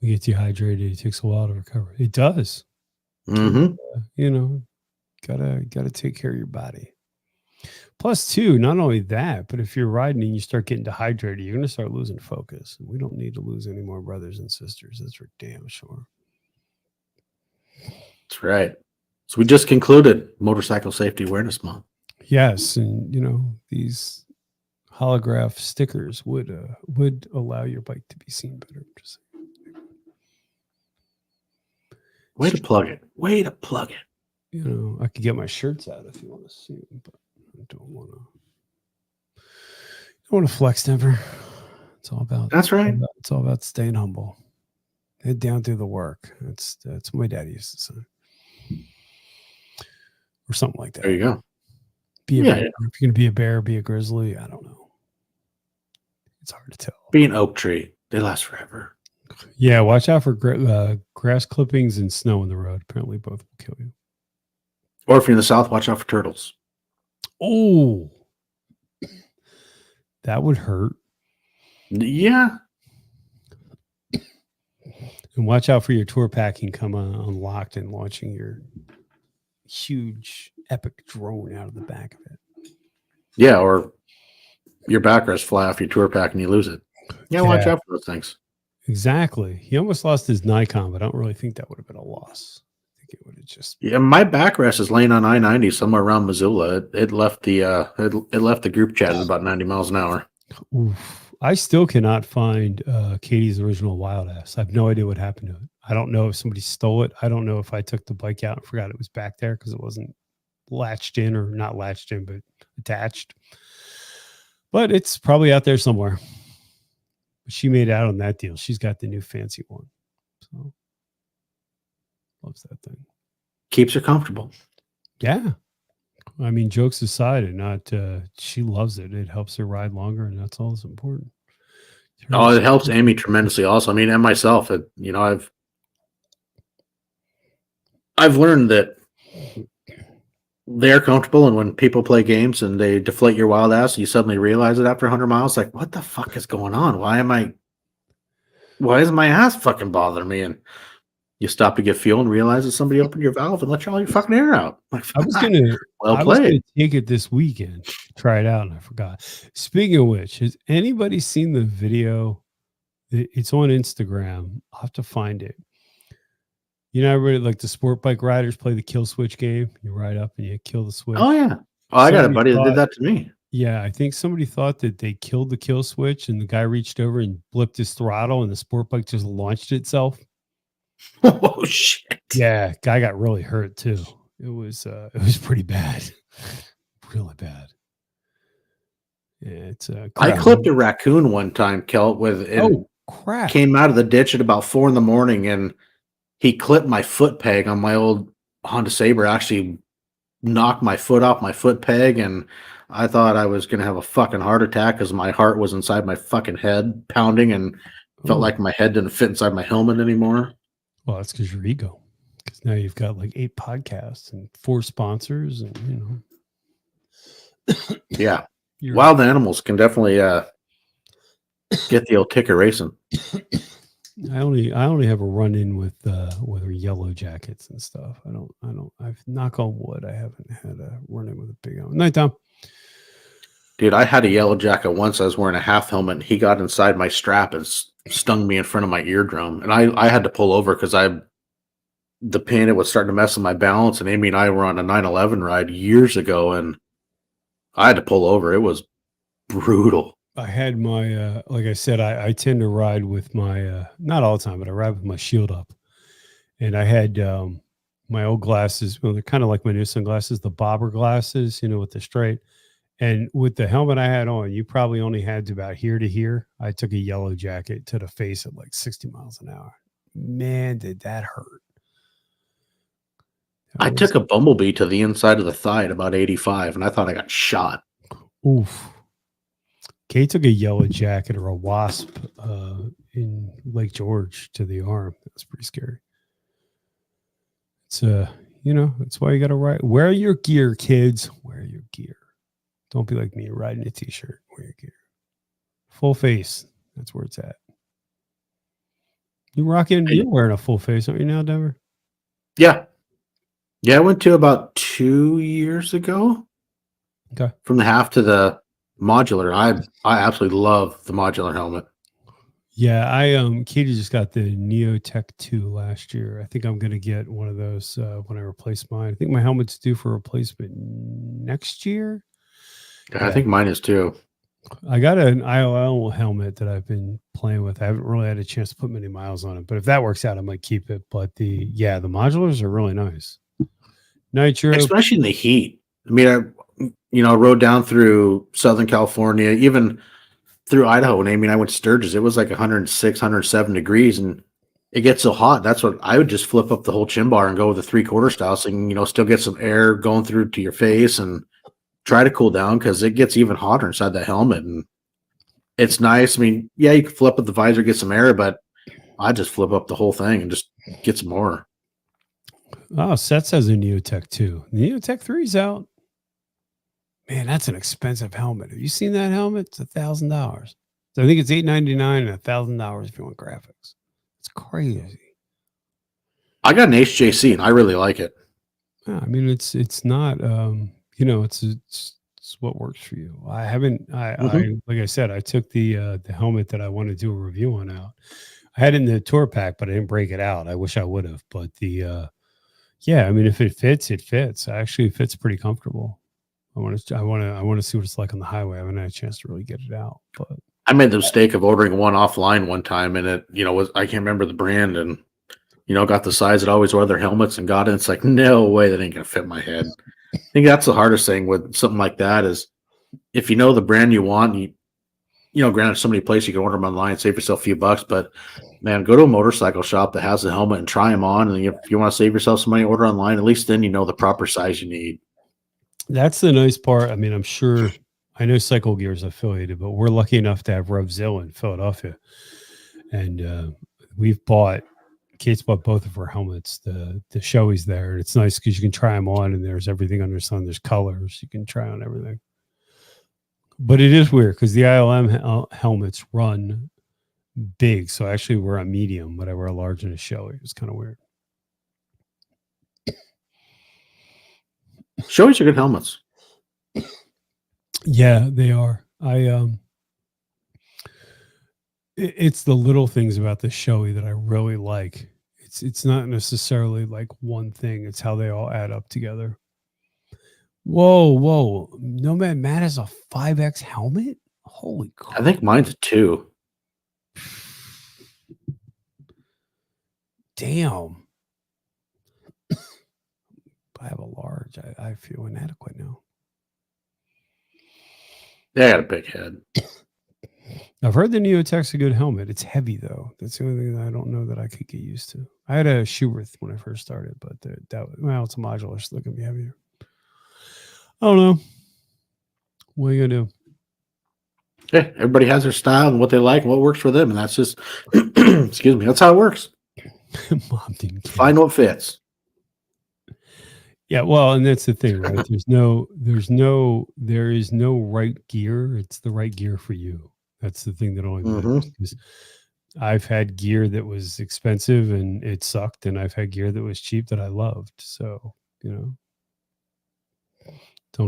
We get dehydrated. It takes a while to recover. It does. Mm-hmm. Gotta take care of your body. Plus, too, not only that, but if you're riding and you start getting dehydrated, you're gonna start losing focus. We don't need to lose any more brothers and sisters. That's for damn sure. That's right. So we just concluded Motorcycle Safety Awareness Month. Yes, and these holograph stickers would allow your bike to be seen better. Just way to plug it. I could get my shirts out if you want to see them, but I don't want to flex never. It's all about that's right. It's all about staying humble. Head down through the work. That's what my daddy used to say. Or something like that. There you go. Be a bear. If you're gonna be a bear, be a grizzly. I don't know. It's hard to tell. Be an oak tree. They last forever. Yeah, watch out for grass clippings and snow on the road. Apparently both will kill you. Or if you're in the South, watch out for turtles. Oh, that would hurt. Yeah. And watch out for your tour packing come unlocked and launching your huge epic drone out of the back of it. Yeah, or your backrest fly off your tour pack and you lose it. Yeah, watch out for those things. Exactly. He almost lost his Nikon, but I don't really think that would have been a loss. I think it would have just. Yeah, my backrest is laying on I-90 somewhere around Missoula. It left the it left the group chat at about 90 miles an hour. Oof. I still cannot find Katie's original wild ass. I have no idea what happened to it. I don't know if somebody stole it. I don't know if I took the bike out and forgot it was back there because it wasn't latched in, or not latched in, but attached. But it's probably out there somewhere. But she made out on that deal. She's got the new fancy one. So loves that thing. Keeps her comfortable. Yeah. I mean, jokes aside, and not she loves it. It helps her ride longer, and that's all that's important. Oh, it helps Amy tremendously also. I mean, and myself, I've learned that they're comfortable, and when people play games and they deflate your wild ass, you suddenly realize it after 100 miles, like, what the fuck is going on? Why is my ass fucking bothering me? And you stop to get fuel and realize that somebody opened your valve and let all your fucking air out. Like, I was gonna take it this weekend, try it out, and I forgot. Speaking of which, has anybody seen the video? It's on Instagram. I'll have to find it. You know, everybody, like the sport bike riders play the kill switch game. You ride up and you kill the switch. Oh yeah. Oh, I got a buddy that did that to me. Yeah, I think somebody thought that they killed the kill switch, and the guy reached over and blipped his throttle, and the sport bike just launched itself. Oh shit! Yeah, guy got really hurt too. It was pretty bad, really bad. Yeah, it's I clipped a raccoon one time, Kelt, with it. Oh crap! Came out of the ditch at about 4 a.m, and he clipped my foot peg on my old Honda Sabre. Actually, knocked my foot off my foot peg, and I thought I was gonna have a fucking heart attack because my heart was inside my fucking head, pounding, and felt like my head didn't fit inside my helmet anymore. Well, that's because your ego. Because now you've got like 8 podcasts and 4 sponsors, and Yeah, wild animals can definitely get the old ticker racing. I only have a run in with yellow jackets and stuff. I've knock on wood, I haven't had a run in with a big one. Night, Tom. Dude, I had a yellow jacket once. I was wearing a half helmet, and he got inside my strap and stung me in front of my eardrum. And I had to pull over because the pain, it was starting to mess with my balance. And Amy and I were on a 9/11 ride years ago, and I had to pull over. It was brutal. I had my, like I said, I tend to ride with my, not all the time, but I ride with my shield up. And I had my old glasses. Well, they're kind of like my new sunglasses, the bobber glasses, with the straight. And with the helmet I had on, you probably only had to about here to here. I took a yellow jacket to the face at like 60 miles an hour. Man, did that hurt. I took a bumblebee to the inside of the thigh at about 85, and I thought I got shot. Oof. Kate took a yellow jacket or a wasp in Lake George to the arm. That's pretty scary. It's that's why you got to ride. Wear your gear, kids. Wear your gear. Don't be like me, riding a t-shirt. Wear your gear. Full face. That's where it's at. You're wearing a full face, aren't you now, Denver? Yeah. Yeah, I went to about 2 years ago. Okay. From the half to the modular. I absolutely love the modular helmet. Yeah, Katie just got the Neotech 2 last year. I think I'm going to get one of those when I replace mine. I think my helmet's due for replacement next year. Yeah, I think mine is too. I got an IOL helmet that I've been playing with. I haven't really had a chance to put many miles on it, but if that works out, I might keep it. But the modulars are really nice. Nitro, especially in the heat. I mean, I rode down through Southern California, even through Idaho. And I went to Sturgis. It was like 106, 107 degrees, and it gets so hot. That's what I would just flip up the whole chin bar and go with the 3/4 style, so you can, still get some air going through to your face and try to cool down, because it gets even hotter inside that helmet. And it's nice. I mean, yeah, you can flip up the visor, get some air, but I just flip up the whole thing and just get some more. Oh, Seth has a Neotech 2. The Neotech 3's out. Man, that's an expensive helmet. Have you seen that helmet? It's $1,000. So I think it's $899 and $1,000 if you want graphics. It's crazy. I got an HJC and I really like it. Yeah, I mean, it's not it's what works for you. I haven't. Like I said, I took the helmet that I want to do a review on out. I had it in the tour pack, but I didn't break it out. I wish I would have. But Yeah, I mean, if it fits, it fits. Actually, it fits pretty comfortable. I want to see what it's like on the highway. I haven't had a chance to really get it out, but I made the mistake of ordering one offline one time, and it, was I can't remember the brand, and got the size that always wear their helmets, and got it. It's like, no way, that ain't gonna fit my head. I think that's the hardest thing with something like that is if you know the brand you want, granted, so many places you can order them online, save yourself a few bucks, but man, go to a motorcycle shop that has a helmet and try them on. And if you want to save yourself some money, order online. At least then you know the proper size you need. that's the nice part. I mean, I'm sure I know Cycle Gear is affiliated, but we're lucky enough to have RevZilla in Philadelphia, and Kate's bought both of her helmets. The Shoei's there, and it's nice because you can try them on, and there's everything under the sun. There's colors, you can try on everything. But it is weird because the ILM helmets run big, so I actually wear a medium, but I wear a large and a Shoei. It's kind of weird. Shoei's are good helmets. Yeah, they are. It's the little things about the Shoei that I really like. It's not necessarily like one thing. It's how they all add up together. Whoa. Nomad Matt has a 5X helmet? Holy crap. I think mine's a 2. Damn. I have a large. I feel inadequate now. They got a big head. I've heard the Neotech's a good helmet. It's heavy though. That's the only thing that I don't know that I could get used to. I had a Schuberth when I first started, but it's a modular, so they're gonna be heavier. I don't know. What are you gonna do? Yeah, everybody has their style and what they like and what works for them, and that's just excuse me. That's how it works. Mom didn't care. Find what fits. Yeah, well, and that's the thing, right? There is no right gear. It's the right gear for you. That's the thing that only matters. Because I've had gear that was expensive and it sucked, and I've had gear that was cheap that I loved. So, don't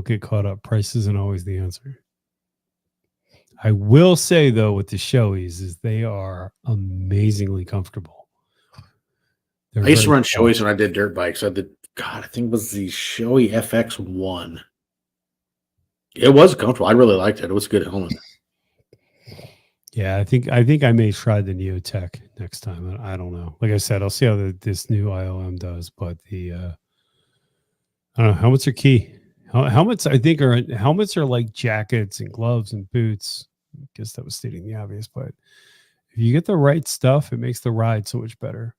get caught up. Price isn't always the answer. I will say though, with the Shoeis, is they are amazingly comfortable. I used to run Shoeis when I did dirt bikes. I think it was the Shoei FX1. It was comfortable. I really liked it. It was a good helmet. Yeah, I think I may try the Neotech next time. I don't know. Like I said, I'll see how this new ILM does. But I don't know. Helmets are key. Helmets, I think, are like jackets and gloves and boots. I guess that was stating the obvious, but if you get the right stuff, it makes the ride so much better.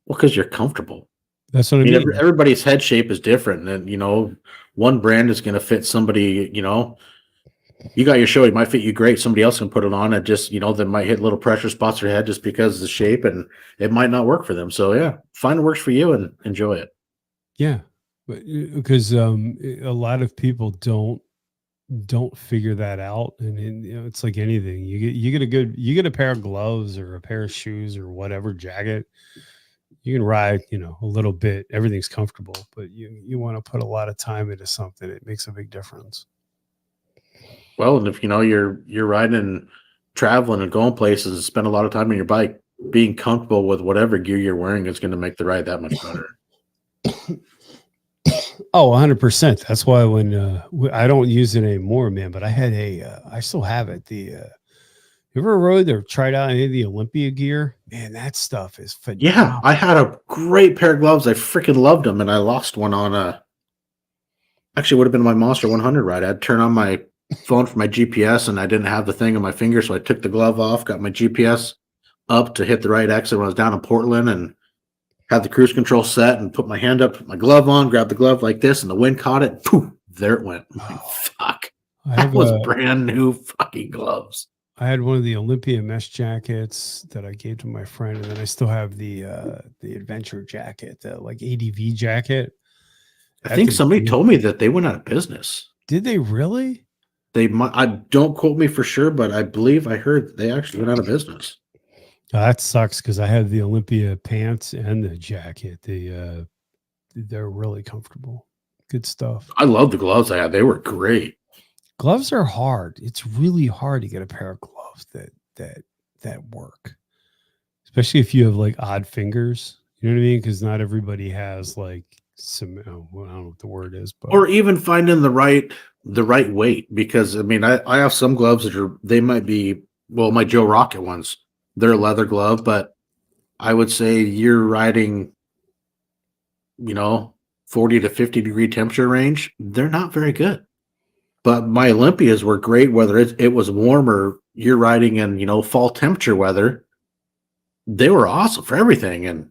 Well, because you're comfortable. That's what I mean. Everybody's head shape is different, and one brand is going to fit somebody. You got your Shoei, it might fit you great. Somebody else can put it on, and just they might hit little pressure spots in their head just because of the shape, and it might not work for them. So yeah, find what works for you and enjoy it. Yeah, because a lot of people don't figure that out, and it's like anything. You get a pair of gloves or a pair of shoes or whatever, jacket. You can ride, a little bit. Everything's comfortable, but you want to put a lot of time into something. It makes a big difference. Well, and if you're riding and traveling and going places and spend a lot of time on your bike, being comfortable with whatever gear you're wearing is going to make the ride that much better. Oh, 100%. That's why when I don't use it anymore, man, but I had I still have it. You ever rode or tried out any of the Olympia gear? Man, that stuff is phenomenal. Yeah, I had a great pair of gloves. I freaking loved them, and I lost one on actually would have been my Monster 100 ride. I had to turn on my phone for my GPS, and I didn't have the thing on my finger, so I took the glove off, got my GPS up to hit the right exit when I was down in Portland, and had the cruise control set, and put my hand up, put my glove on, grabbed the glove like this, and the wind caught it. Poof, there it went. Fuck. That was brand new fucking gloves. I had one of the Olympia mesh jackets that I gave to my friend, and then I still have the adventure jacket, the like ADV jacket. I think somebody told me that they went out of business. Did they really? They might. I don't quote me for sure, but I believe I heard they actually went out of business. Oh, that sucks because I had the Olympia pants and the jacket. They're really comfortable. Good stuff. I love the gloves I had. They were great. Gloves are hard. It's really hard to get a pair of gloves that work, especially if you have like odd fingers. You know what I mean? Because not everybody has like some. Well, I don't know what the word is, but Or even finding the right weight, because I mean I have some gloves that they might be, well, my Joe Rocket ones, they're a leather glove, but I would say you're riding, 40 to 50 degree temperature range, they're not very good. But my Olympias were great, whether it was warm or you're riding in, fall temperature weather. They were awesome for everything. And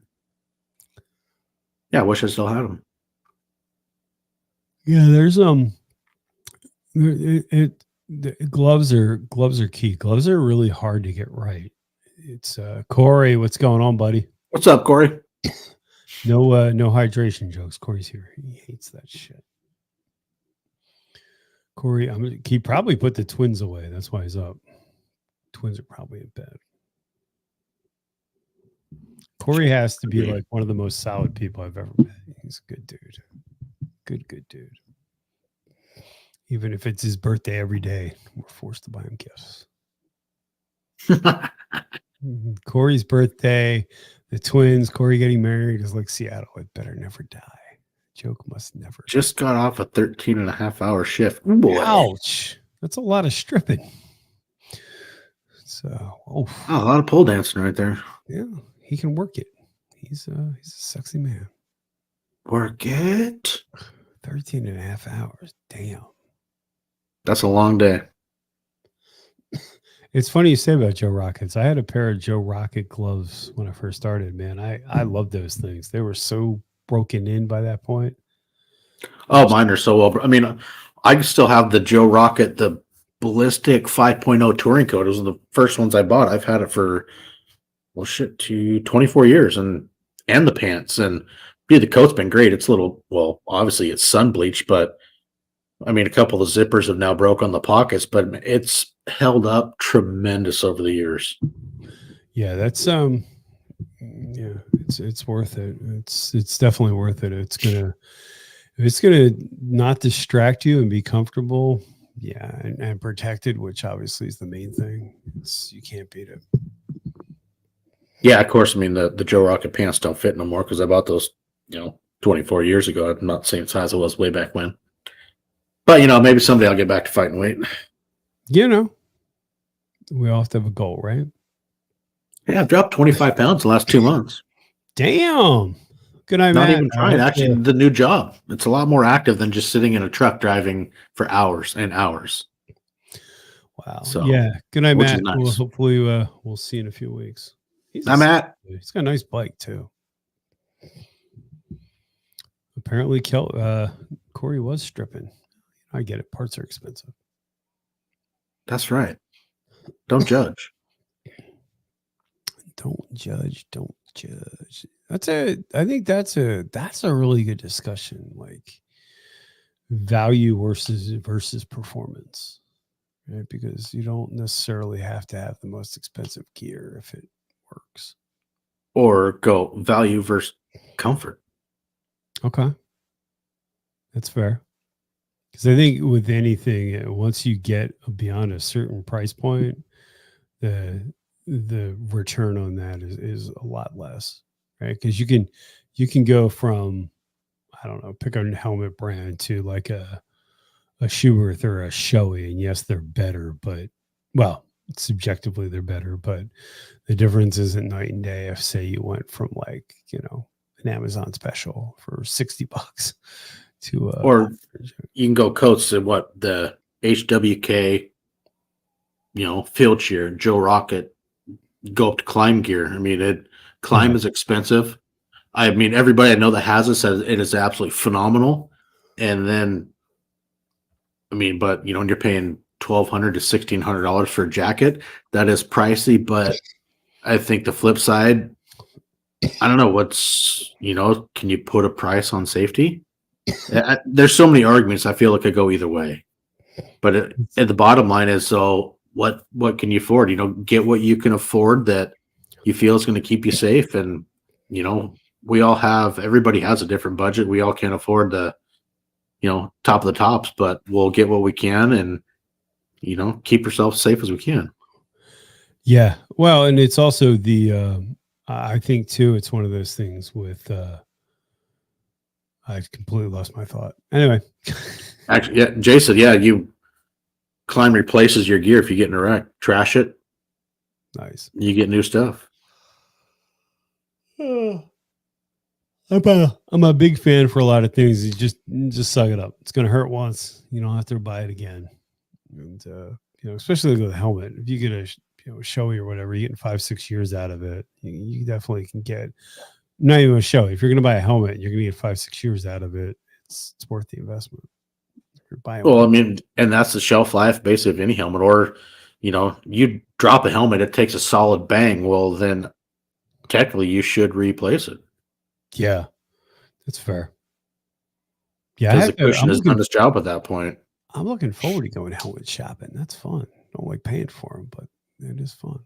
yeah, I wish I still had them. yeah, there's the gloves are key. Gloves are really hard to get right. It's Corey, what's going on, buddy? What's up, Corey? No hydration jokes. Corey's here. He hates that shit. Corey, he probably put the twins away. That's why he's up. Twins are probably in bed. Corey has to be like one of the most solid people I've ever met. He's a good dude. Good dude. Even if it's his birthday every day, we're forced to buy him gifts. Corey's birthday, the twins, Corey getting married is like Seattle. It better never die. Joke must never. Just got off a 13.5-hour shift. Ooh, boy. Ouch. That's a lot of stripping. So, a lot of pole dancing right there. Yeah, he can work it. He's a sexy man. Work it. 13.5 hours. Damn. That's a long day. It's funny you say about Joe Rockets. I had a pair of Joe Rocket gloves when I first started, man. I loved those things. They were so broken in by that point. Oh, mine are so over. I mean, I still have the Joe Rocket, the Ballistic 5.0 touring coat. Those are the first ones I bought. I've had it for, 24 years, and the pants. And the coat's been great. It's a little, obviously it's sun bleached, but I mean, a couple of zippers have now broke on the pockets, but it's held up tremendous over the years. Yeah, that's it's worth it. It's definitely worth it. If it's gonna not distract you and be comfortable, and protected, which obviously is the main thing. You can't beat it. Yeah, of course. I mean, the Joe Rocket pants don't fit no more because I bought those, 24 years ago. I'm not the same size I was way back when. But, maybe someday I'll get back to fighting weight. We all have to have a goal, right? Yeah, I've dropped 25 pounds in the last 2 months. Damn. Good night, Not Matt. even trying. Actually, the new job, it's a lot more active than just sitting in a truck driving for hours and hours. Wow. So, yeah. Good night, Matt. Nice. Well, hopefully we'll see you in a few weeks. I'm Matt. He's got a nice bike, too. Apparently, Corey was stripping. I get it. Parts are expensive. That's right. Don't judge. Don't judge. I think that's a really good discussion. Like value versus performance, right? Because you don't necessarily have to have the most expensive gear if it works. Or go value versus comfort. Okay. That's fair. Because I think with anything, once you get beyond a certain price point, the return on that is a lot less, right? Because you can go from, I don't know, pick a helmet brand to like a Schuberth or a Shoei, and yes, they're better, but subjectively they're better, but the difference isn't night and day. If say you went from like an Amazon special for $60 to or you can go coats to what the HWK, field cheer, Joe Rocket, go up to climb gear. I mean, climb is expensive. I mean, everybody I know that has it says it is absolutely phenomenal. And then, I mean, but when you're paying $1,200 to $1,600 for a jacket, that is pricey. But I think the flip side, I don't know can you put a price on safety? There's so many arguments. I feel like I go either way, but at the bottom line is, so what can you afford? Get what you can afford that you feel is going to keep you safe. And everybody has a different budget. We all can't afford the top of the tops, but we'll get what we can and keep yourself safe as we can. Yeah, well, and it's also the I think too, it's one of those things with. I completely lost my thought. Anyway, Actually, yeah, Jason, yeah, you Climb replaces your gear if you get in a wreck. Trash it, nice. you get new stuff. I'm a big fan for a lot of things. You just suck it up. It's gonna hurt once. You don't have to buy it again. And especially with a helmet, if you get a Shoei or whatever, you're getting 5-6 years out of it. You definitely can get not even a Shoei. If you're gonna buy a helmet, you're gonna get 5-6 years out of it. It's worth the investment. If you're buying Well, I one. mean, and that's the shelf life basically of any helmet. Or, you drop a helmet, it takes a solid bang. Well, then technically you should replace it. Yeah, that's fair. Yeah, Because the cushion has done its job at that point. I'm looking forward to going helmet shopping. That's fun. I don't like paying for them, but it is fun.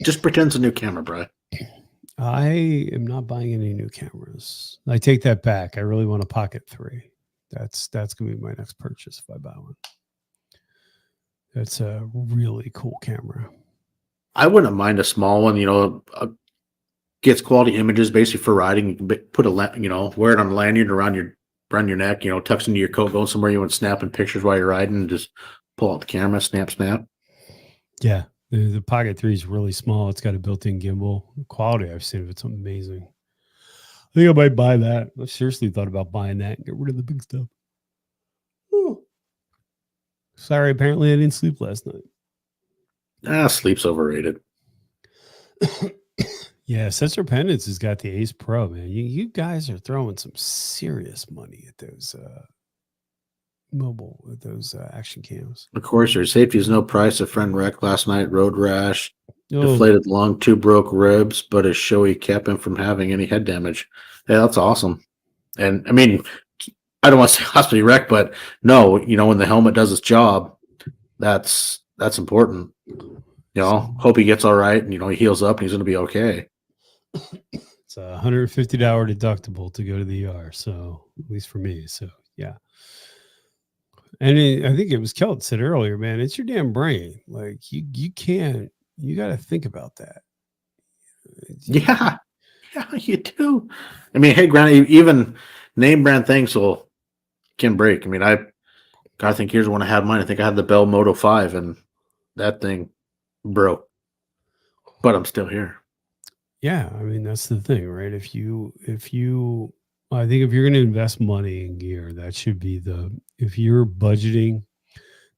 Just pretend it's a new camera, bro. I am not buying any new cameras. I take that back. I really want a Pocket 3. That's gonna be my next purchase if I buy one. That's a really cool camera. I wouldn't mind a small one. Gets quality images basically for riding. You can put wear it on a lanyard around your neck. Tucks into your coat, going somewhere you want snapping pictures while you're riding. And just pull out the camera, snap. Yeah, the Pocket 3 is really small. It's got a built-in gimbal. The quality I've seen of it's amazing. I think I might buy that. I seriously thought about buying that and get rid of the big stuff. Ooh. Sorry, apparently I didn't sleep last night. Sleep's overrated. Yeah, Sensor Pendants has got the Ace Pro, man. You guys are throwing some serious money at those action cams. Of course, your safety is no price. A friend wrecked last night, road rash, deflated lung, 2 broke ribs, but his Shoei kept him from having any head damage. Yeah, that's awesome. And I mean, I don't want to say hospital wreck, but no, when the helmet does its job, that's important. Hope he gets all right and he heals up and he's going to be okay. It's a $150 deductible to go to the ER, so at least for me. So yeah. And I think it was Kelt said earlier, man, it's your damn brain. Like you got to think about that. Yeah, you do. I mean, hey, granted, even name brand things can break. I mean, I think here's when I had mine. I think I had the Bell Moto 5 and that thing broke, but I'm still here. Yeah, I mean that's the thing, right? I think if you're going to invest money in gear, that should be if you're budgeting,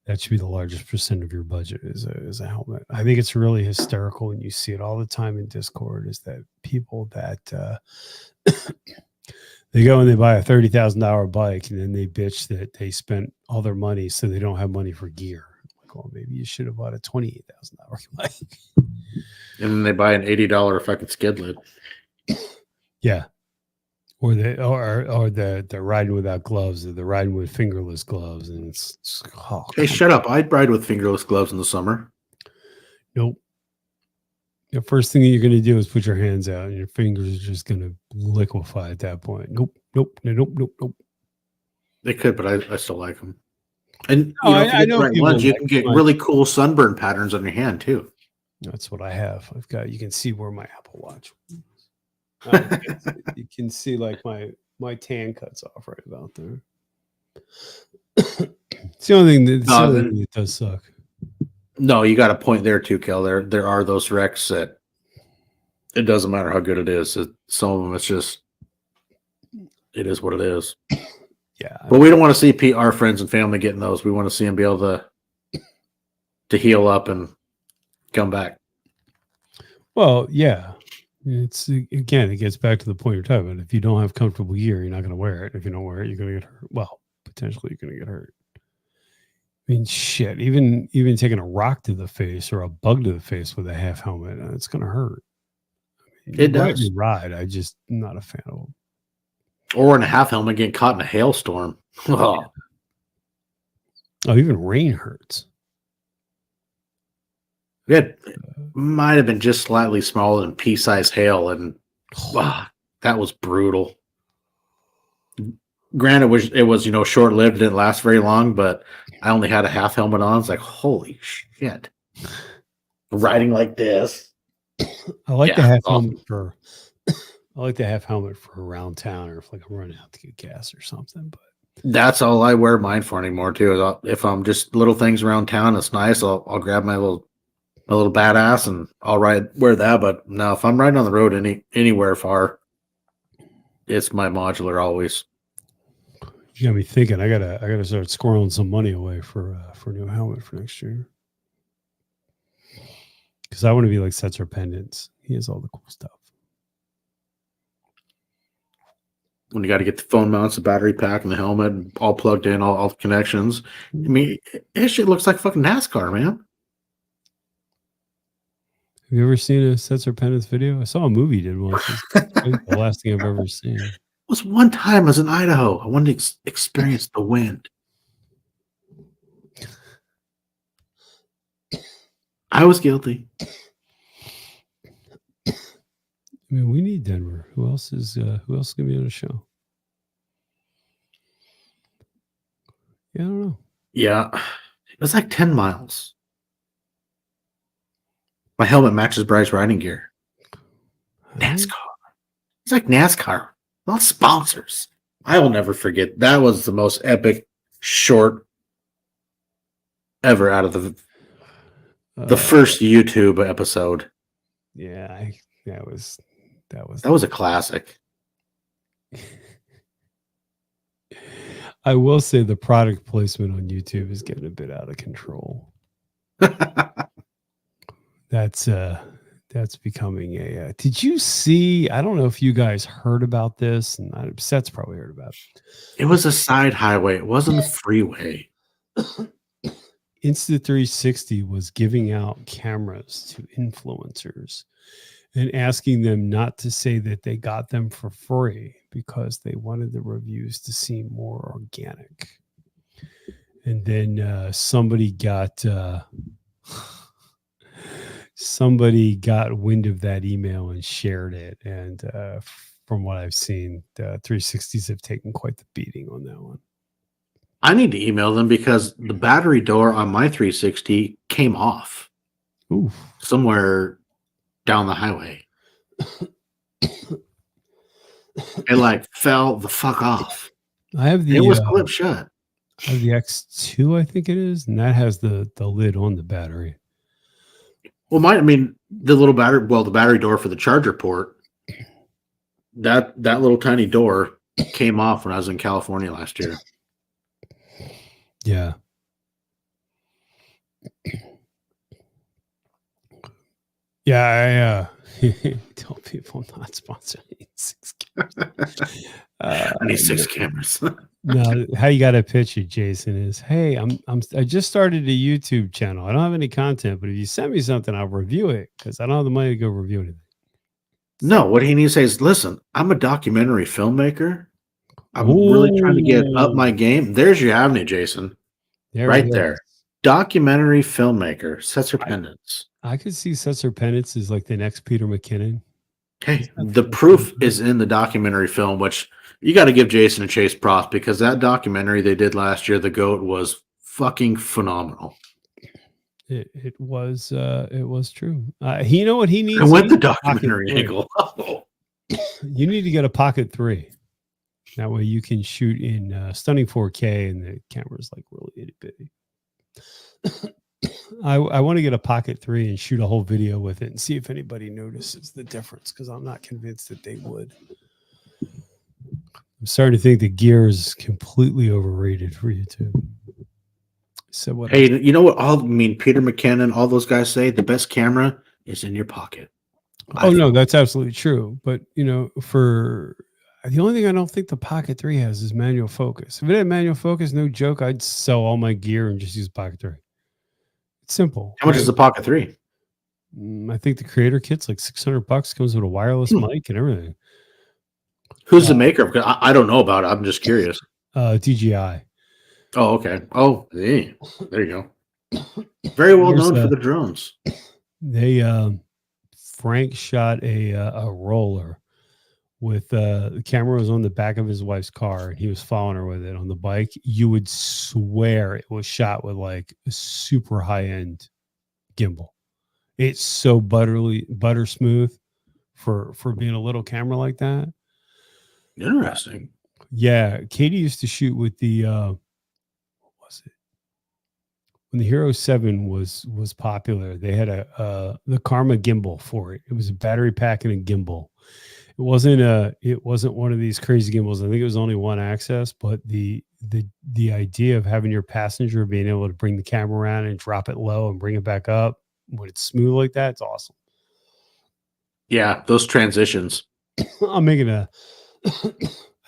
that should be the largest percent of your budget is a helmet. I think it's really hysterical, and you see it all the time in Discord. Is that people that they go and they buy a $30,000 bike, and then they bitch that they spent all their money, so they don't have money for gear. Like, well, maybe you should have bought a $28,000 bike. And then they buy an $80 fucking skid lid. Yeah. Or they're riding without gloves, or they're riding with fingerless gloves, and hey, shut up! I'd ride with fingerless gloves in the summer. Nope. The first thing you're going to do is put your hands out, and your fingers are just going to liquefy at that point. Nope. They could, but I still like them. And I know right ones, you can get really cool sunburn patterns on your hand too. That's what I have. You can see where my Apple Watch. You can see like my tan cuts off right about there. It's the only thing that does suck. No, you got a point there too, Kel. There are those wrecks that it doesn't matter how good it is. Some of them, it's just it is what it is. Yeah, but we don't want to see our friends and family getting those. We want to see them be able to heal up and come back. Well, yeah. It gets back to the point you're talking about. If you don't have comfortable gear, you're not going to wear it. If you don't wear it, you're going to get hurt. Well, potentially you're going to get hurt. I mean, shit. Even taking a rock to the face or a bug to the face with a half helmet, it's going to hurt. I mean, it does. Ride. I just not a fan of them. Or in a half helmet getting caught in a hailstorm. Oh, even rain hurts. It might have been just slightly smaller than pea-sized hail, and that was brutal. Granted, it was short-lived, didn't last very long, but I only had a half helmet on. It's like, holy shit. Riding like this. I like the Yeah, half it's awesome. helmet for. I like the half helmet for around town, or if like I'm running out to get gas or something. But That's all I wear mine for anymore too. If I'm just little things around town, it's nice. I'll grab my little badass and I'll wear that. But no, if I'm riding on the road anywhere far, it's my modular always. you got me thinking. I gotta start squirreling some money away for a new helmet for next year. Because I want to be like Setzer Pendants. He has all the cool stuff. When you got to get the phone mounts, the battery pack, and the helmet all plugged in, all connections. I mean, this shit looks like fucking NASCAR, man. Have you ever seen a Setzer Pendants video? I saw a movie did once. It's the last thing I've ever seen. It was one time I was in Idaho. I wanted to experience the wind. I was guilty. I mean, we need Denver. Who else is gonna be on the show? Yeah, I don't know. Yeah, it was like 10 miles. My helmet matches Bryce's riding gear. NASCAR. It's like NASCAR. Not sponsors. I will never forget. That was the most epic short ever out of the first YouTube episode. Yeah, that was a classic. I will say the product placement on YouTube is getting a bit out of control. That's becoming a. Did you see? I don't know if you guys heard about this, and Seth's probably heard about it. It was a side highway. It wasn't a freeway. Insta360 was giving out cameras to influencers and asking them not to say that they got them for free because they wanted the reviews to seem more organic. And then somebody got wind of that email and shared it. And from what I've seen, the 360s have taken quite the beating on that one. I need to email them because the battery door on my 360 came off. Oof. Somewhere down the highway. It like fell the fuck off. It was clipped shut. I have the X2, I think it is, and that has the lid on the battery. Well, the battery door for the charger port, that little tiny door came off when I was in California last year. Yeah. Yeah, I tell people I'm not sponsored. I need 6 cameras. I need 6 cameras. No, how you got to pitch it, Jason, is, hey, I just started a YouTube channel. I don't have any content, but if you send me something, I'll review it because I don't have the money to go review anything. No, what he needs to say is, listen, I'm a documentary filmmaker. I'm really trying to get up my game. There's your avenue, Jason. Right there. Documentary filmmaker, Setzer Pendants. I could see Setzer Pendants as like the next Peter McKinnon. Hey, the proof is in the documentary film, which you got to give Jason and Chase props because that documentary they did last year, The GOAT, was fucking phenomenal. It was true. You know what he needs? I went the documentary angle. You need to get a Pocket 3. That way you can shoot in stunning 4K and the camera's like really itty bitty. I want to get a Pocket 3 and shoot a whole video with it and see if anybody notices the difference because I'm not convinced that they would. I'm starting to think the gear is completely overrated for YouTube. So what? Hey, you know what? Peter McKinnon, all those guys say the best camera is in your pocket. No, that's absolutely true. But for the only thing I don't think the Pocket 3 has is manual focus. If it had manual focus, no joke, I'd sell all my gear and just use Pocket 3. It's simple. How much is the Pocket 3? I think the creator kit's like $600. Comes with a wireless mic and everything. Who's the maker? I don't know about it. I'm just curious. DJI. Oh, okay. Oh, hey, there you go. Very well known for the drones. They Frank shot a roller with the camera was on the back of his wife's car and he was following her with it on the bike. You would swear it was shot with like a super high end gimbal. It's so butter smooth for being a little camera like that. Interesting. Yeah, Katie used to shoot with the what was it? When the Hero 7 was popular, they had the Karma gimbal for it. It was a battery pack and a gimbal. It wasn't one of these crazy gimbals. I think it was only one axis, but the idea of having your passenger being able to bring the camera around and drop it low and bring it back up when it's smooth like that, it's awesome. Yeah, those transitions. I'm making I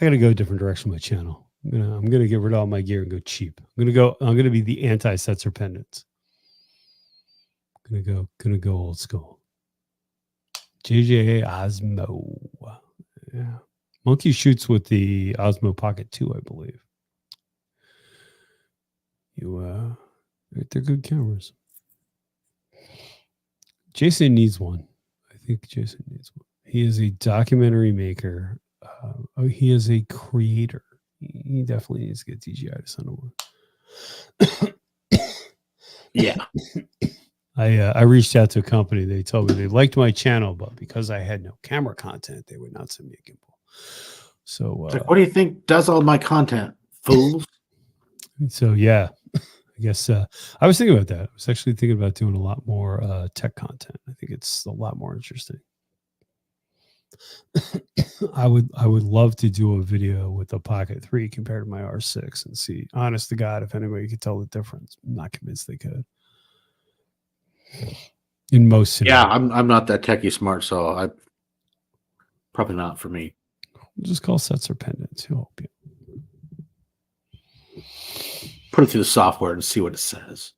gotta go a different direction with my channel. I'm gonna get rid of all my gear and go cheap. I'm gonna be the anti-sensor pendants. Gonna go old school. JJ Osmo. Yeah. Monkey shoots with the Osmo Pocket 2, I believe. They're good cameras. Jason needs one. I think Jason needs one. He is a documentary maker. He is a creator. He definitely needs to get DJI to send him one. Yeah. I reached out to a company. They told me they liked my channel, but because I had no camera content, they would not send me a gimbal. So, what do you think does all my content, fools? So yeah, I guess I was thinking about that. I was actually thinking about doing a lot more tech content. I think it's a lot more interesting. I would love to do a video with the Pocket 3 compared to my R6 and see, honest to God, if anybody could tell the difference. I'm not convinced they could. In most scenarios. Yeah, I'm not that techie smart, so I probably not for me. We'll just call sets or pendants. He'll help you. Put it through the software and see what it says.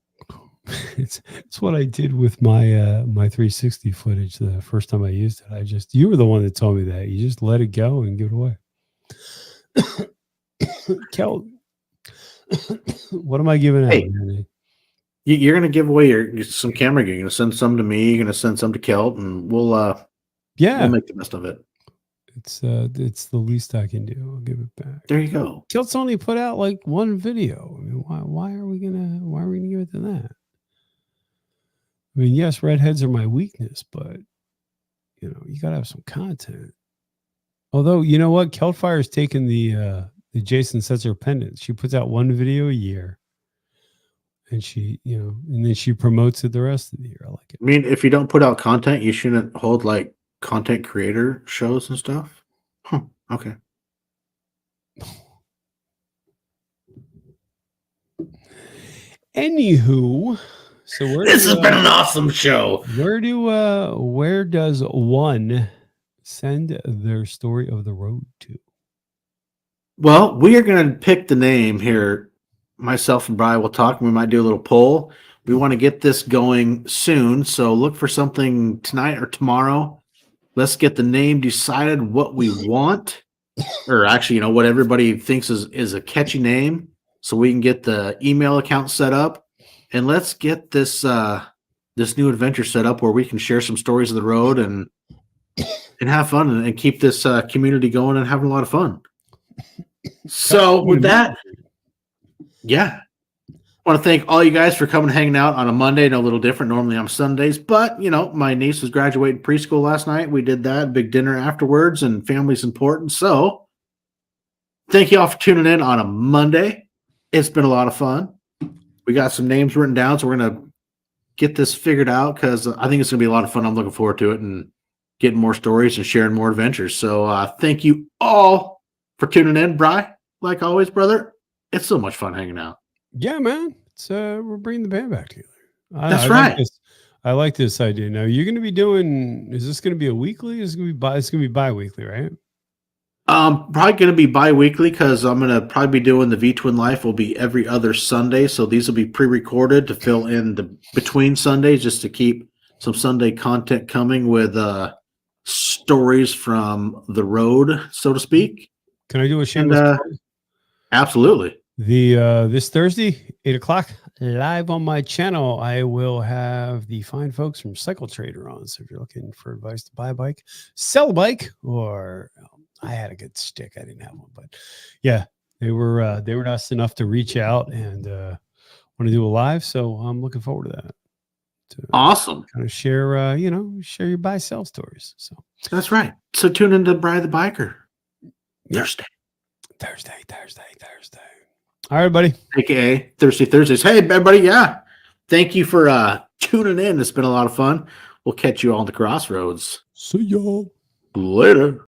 It's what I did with my my 360 footage the first time I used it. You were the one that told me that. You just let it go and give it away. Kel, what am I giving out? You're going to give away some camera gear. You're going to send some to me. You're going to send some to Kelt, and we'll make the best of it. It's the least I can do. I'll give it back. There you go. Kelt's only put out like one video. I mean, why are we gonna give it to that? I mean, yes, redheads are my weakness, but you gotta have some content. Although, you know what? Keltfire's taken the Jason Setzer pendant. She puts out one video a year. And she, and then she promotes it the rest of the year. I like it. I mean, if you don't put out content, you shouldn't hold like content creator shows and stuff. Huh. Okay. Anywho, so this has been an awesome show. Where does one send their story of the road to? Well, we are going to pick the name here. Myself and Brian will talk, and we might do a little poll. We want to get this going soon, so look for something tonight or tomorrow. Let's get the name decided, what we want, or actually, what everybody thinks is a catchy name, so we can get the email account set up, and let's get this this new adventure set up where we can share some stories of the road and have fun and keep this community going and having a lot of fun. So with that, yeah. I want to thank all you guys for coming and hanging out on a Monday. No, a little different. Normally I'm Sundays, but my niece was graduating preschool last night. We did that big dinner afterwards, and family's important. So thank you all for tuning in on a Monday. It's been a lot of fun. We got some names written down, so we're going to get this figured out because I think it's going to be a lot of fun. I'm looking forward to it and getting more stories and sharing more adventures. So thank you all for tuning in. Bri, like always, brother, it's so much fun hanging out. Yeah, man. It's we're bringing the band back together. That's right. I like this idea. Now you're going to be doing. Is this going to be a weekly? It's going to be bi-weekly, right? Probably going to be bi-weekly because I'm going to probably be doing the Vtwin Life will be every other Sunday. So these will be pre-recorded to fill in the between Sundays, just to keep some Sunday content coming with stories from the road, so to speak. Can I do a shameless story? Absolutely. This Thursday, 8:00 live on my channel, I will have the fine folks from Cycle Trader on. So if you're looking for advice to buy a bike, sell a bike, or I had a good stick, I didn't have one, but yeah, they were nice enough to reach out and want to do a live. So I'm looking forward to that. Awesome. kind of share, share your buy sell stories. So that's right. So tune into Brian the Biker Thursday. All right, buddy. AKA Thirsty Thursdays. Hey, everybody. Yeah. Thank you for tuning in. It's been a lot of fun. We'll catch you all on the crossroads. See y'all later.